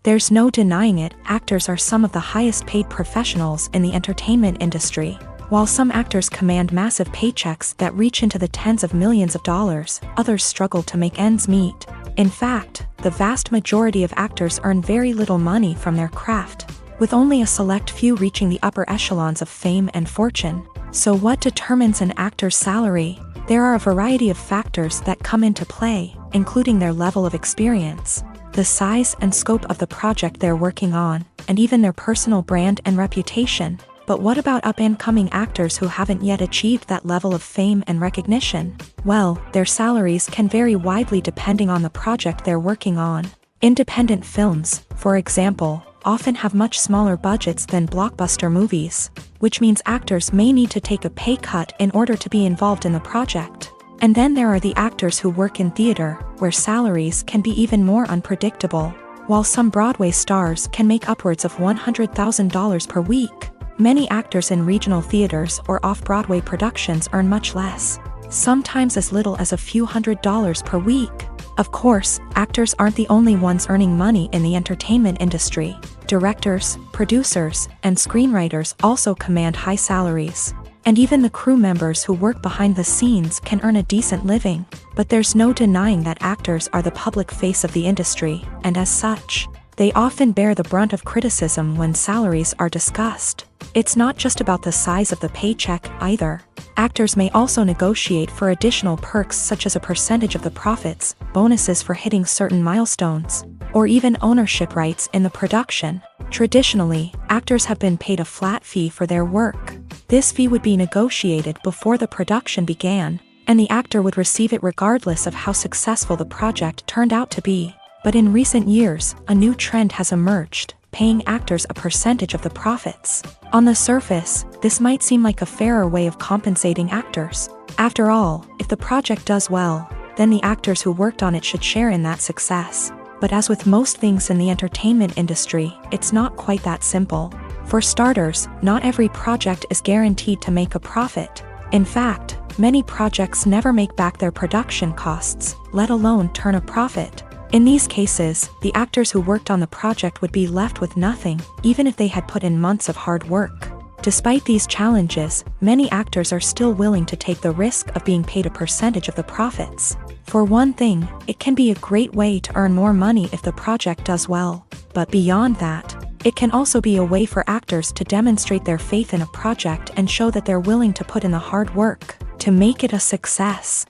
There's no denying it, actors are some of the highest paid professionals in the entertainment industry. While some actors command massive paychecks that reach into the tens of millions of dollars, others struggle to make ends meet. In fact, the vast majority of actors earn very little money from their craft, with only a select few reaching the upper echelons of fame and fortune. So what determines an actor's salary? There are a variety of factors that come into play, including their level of experience, the size and scope of the project they're working on, and even their personal brand and reputation. But what about up-and-coming actors who haven't yet achieved that level of fame and recognition? Well, their salaries can vary widely depending on the project they're working on. Independent films, for example, often have much smaller budgets than blockbuster movies, which means actors may need to take a pay cut in order to be involved in the project. And then there are the actors who work in theater, where salaries can be even more unpredictable. While some Broadway stars can make upwards of $100,000 per week, many actors in regional theaters or off-Broadway productions earn much less, sometimes as little as a few $100s per week. Of course, actors aren't the only ones earning money in the entertainment industry. Directors, producers, and screenwriters also command high salaries. And even the crew members who work behind the scenes can earn a decent living. But there's no denying that actors are the public face of the industry, and as such, they often bear the brunt of criticism when salaries are discussed. It's not just about the size of the paycheck, either. Actors may also negotiate for additional perks such as a percentage of the profits, bonuses for hitting certain milestones, or even ownership rights in the production. Traditionally, actors have been paid a flat fee for their work. This fee would be negotiated before the production began, and the actor would receive it regardless of how successful the project turned out to be. But in recent years, a new trend has emerged, paying actors a percentage of the profits. On the surface, this might seem like a fairer way of compensating actors. After all, if the project does well, then the actors who worked on it should share in that success. But as with most things in the entertainment industry, it's not quite that simple. For starters, not every project is guaranteed to make a profit. In fact, many projects never make back their production costs, let alone turn a profit. In these cases, the actors who worked on the project would be left with nothing, even if they had put in months of hard work. Despite these challenges, many actors are still willing to take the risk of being paid a percentage of the profits. For one thing, it can be a great way to earn more money if the project does well. But beyond that, it can also be a way for actors to demonstrate their faith in a project and show that they're willing to put in the hard work to make it a success.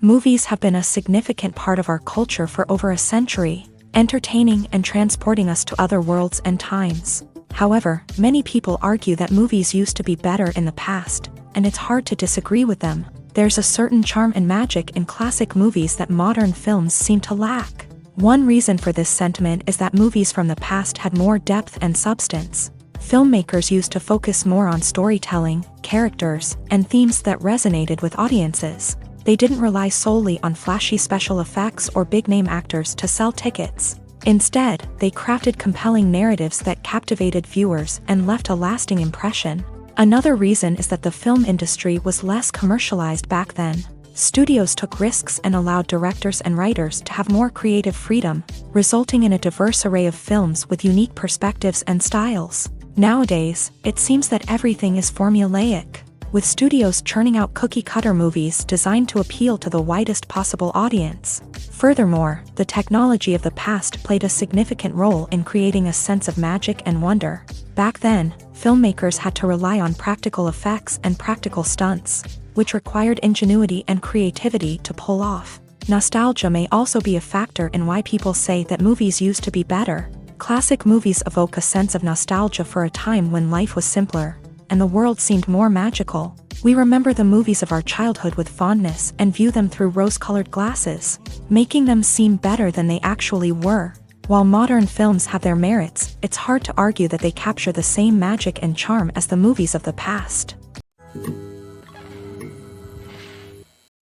Movies have been a significant part of our culture for over a century, entertaining and transporting us to other worlds and times. However, many people argue that movies used to be better in the past, and it's hard to disagree with them. There's a certain charm and magic in classic movies that modern films seem to lack. One reason for this sentiment is that movies from the past had more depth and substance. Filmmakers used to focus more on storytelling, characters, and themes that resonated with audiences. They didn't rely solely on flashy special effects or big-name actors to sell tickets. Instead, they crafted compelling narratives that captivated viewers and left a lasting impression. Another reason is that the film industry was less commercialized back then. Studios took risks and allowed directors and writers to have more creative freedom, resulting in a diverse array of films with unique perspectives and styles. Nowadays, it seems that everything is formulaic, with studios churning out cookie-cutter movies designed to appeal to the widest possible audience. Furthermore, the technology of the past played a significant role in creating a sense of magic and wonder. Back then, filmmakers had to rely on practical effects and practical stunts, which required ingenuity and creativity to pull off. Nostalgia may also be a factor in why people say that movies used to be better. Classic movies evoke a sense of nostalgia for a time when life was simpler, and the world seemed more magical. We remember the movies of our childhood with fondness and view them through rose-colored glasses, making them seem better than they actually were. While modern films have their merits, it's hard to argue that they capture the same magic and charm as the movies of the past.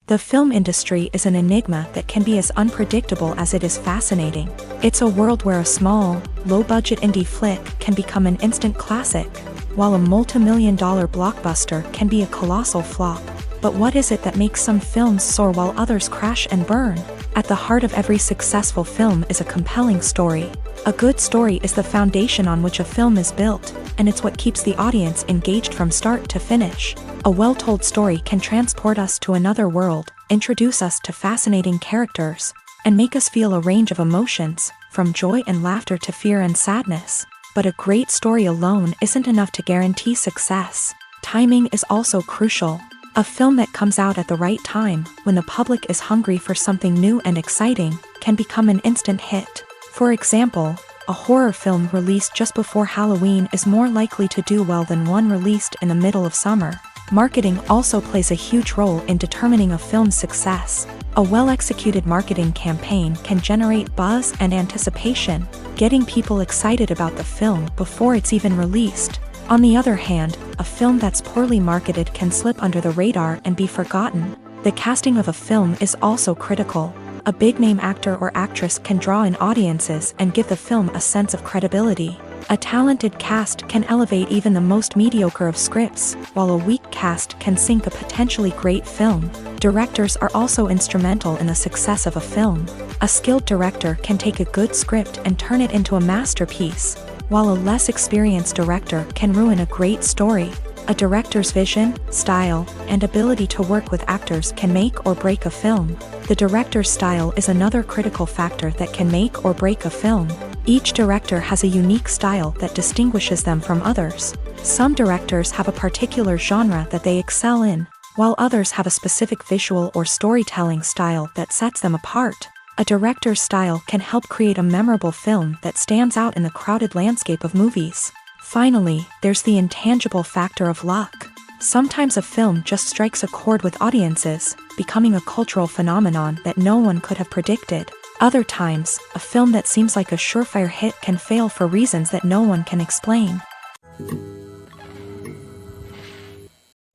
The film industry is an enigma that can be as unpredictable as it is fascinating. It's a world where a small, low-budget indie flick can become an instant classic, while a multi-million-dollar blockbuster can be a colossal flop. But what is it that makes some films soar while others crash and burn? At the heart of every successful film is a compelling story. A good story is the foundation on which a film is built, and it's what keeps the audience engaged from start to finish. A well-told story can transport us to another world, introduce us to fascinating characters, and make us feel a range of emotions, from joy and laughter to fear and sadness. But a great story alone isn't enough to guarantee success. Timing is also crucial. A film that comes out at the right time, when the public is hungry for something new and exciting, can become an instant hit. For example, a horror film released just before Halloween is more likely to do well than one released in the middle of summer. Marketing also plays a huge role in determining a film's success. A well-executed marketing campaign can generate buzz and anticipation, getting people excited about the film before it's even released. On the other hand, a film that's poorly marketed can slip under the radar and be forgotten. The casting of a film is also critical. A big-name actor or actress can draw in audiences and give the film a sense of credibility. A talented cast can elevate even the most mediocre of scripts, while a weak cast can sink a potentially great film. Directors are also instrumental in the success of a film. A skilled director can take a good script and turn it into a masterpiece, while a less experienced director can ruin a great story. A director's vision, style, and ability to work with actors can make or break a film. The director's style is another critical factor that can make or break a film. Each director has a unique style that distinguishes them from others. Some directors have a particular genre that they excel in, while others have a specific visual or storytelling style that sets them apart. A director's style can help create a memorable film that stands out in the crowded landscape of movies. Finally, there's the intangible factor of luck. Sometimes a film just strikes a chord with audiences, becoming a cultural phenomenon that no one could have predicted. Other times, a film that seems like a surefire hit can fail for reasons that no one can explain.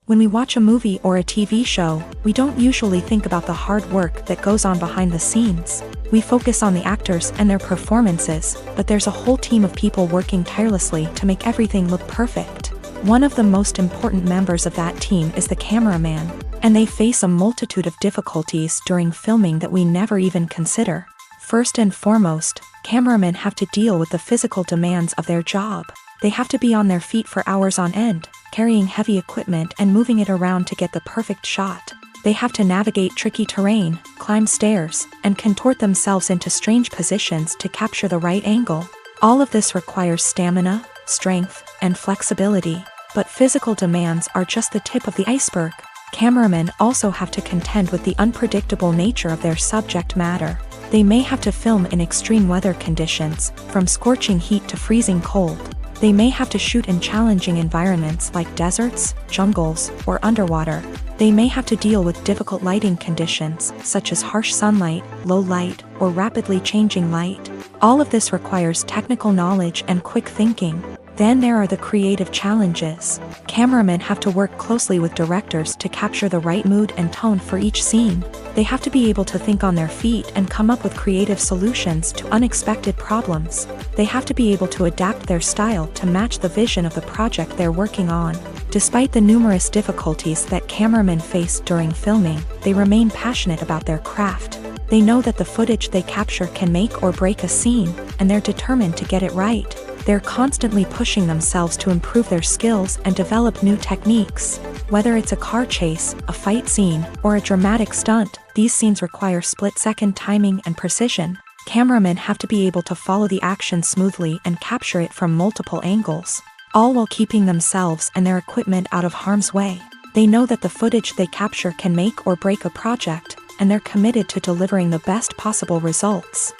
When we watch a movie or a TV show, we don't usually think about the hard work that goes on behind the scenes. We focus on the actors and their performances, but there's a whole team of people working tirelessly to make everything look perfect. One of the most important members of that team is the cameraman, and they face a multitude of difficulties during filming that we never even consider. First and foremost, cameramen have to deal with the physical demands of their job. They have to be on their feet for hours on end, carrying heavy equipment and moving it around to get the perfect shot. They have to navigate tricky terrain, climb stairs, and contort themselves into strange positions to capture the right angle. All of this requires stamina, strength, and flexibility. But physical demands are just the tip of the iceberg. Cameramen also have to contend with the unpredictable nature of their subject matter. They may have to film in extreme weather conditions, from scorching heat to freezing cold. They may have to shoot in challenging environments like deserts, jungles, or underwater. They may have to deal with difficult lighting conditions, such as harsh sunlight, low light, or rapidly changing light. All of this requires technical knowledge and quick thinking. Then there are the creative challenges. Cameramen have to work closely with directors to capture the right mood and tone for each scene. They have to be able to think on their feet and come up with creative solutions to unexpected problems. They have to be able to adapt their style to match the vision of the project they're working on. Despite the numerous difficulties that cameramen face during filming, they remain passionate about their craft. They know that the footage they capture can make or break a scene, and they're determined to get it right. They're constantly pushing themselves to improve their skills and develop new techniques. Whether it's a car chase, a fight scene, or a dramatic stunt, these scenes require split-second timing and precision. Cameramen have to be able to follow the action smoothly and capture it from multiple angles, all while keeping themselves and their equipment out of harm's way. They know that the footage they capture can make or break a project, and they're committed to delivering the best possible results.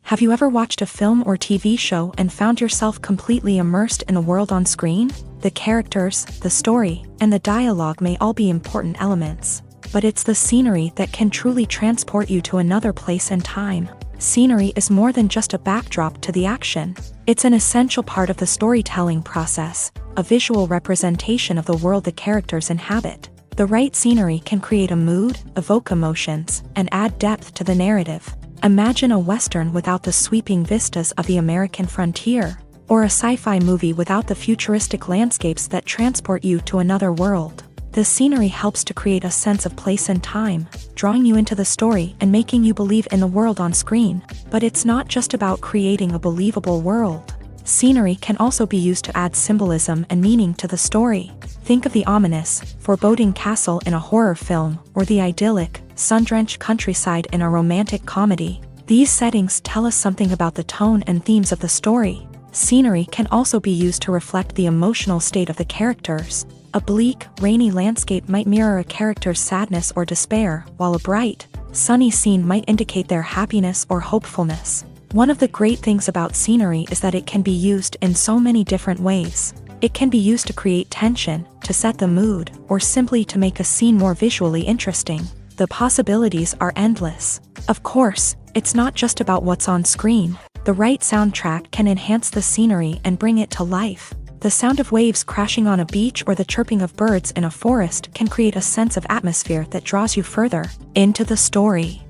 Have you ever watched a film or TV show and found yourself completely immersed in the world on screen? The characters, the story, and the dialogue may all be important elements, but it's the scenery that can truly transport you to another place and time. Scenery is more than just a backdrop to the action. It's an essential part of the storytelling process, a visual representation of the world the characters inhabit. The right scenery can create a mood, evoke emotions, and add depth to the narrative. Imagine a Western without the sweeping vistas of the American frontier, or a sci-fi movie without the futuristic landscapes that transport you to another world. The scenery helps to create a sense of place and time, drawing you into the story and making you believe in the world on screen. But it's not just about creating a believable world. Scenery can also be used to add symbolism and meaning to the story. Think of the ominous, foreboding castle in a horror film, or the idyllic, sun-drenched countryside in a romantic comedy. These settings tell us something about the tone and themes of the story. Scenery can also be used to reflect the emotional state of the characters. A bleak, rainy landscape might mirror a character's sadness or despair, while a bright, sunny scene might indicate their happiness or hopefulness. One of the great things about scenery is that it can be used in so many different ways. It can be used to create tension, to set the mood, or simply to make a scene more visually interesting. The possibilities are endless. Of course, it's not just about what's on screen. The right soundtrack can enhance the scenery and bring it to life. The sound of waves crashing on a beach or the chirping of birds in a forest can create a sense of atmosphere that draws you further into the story.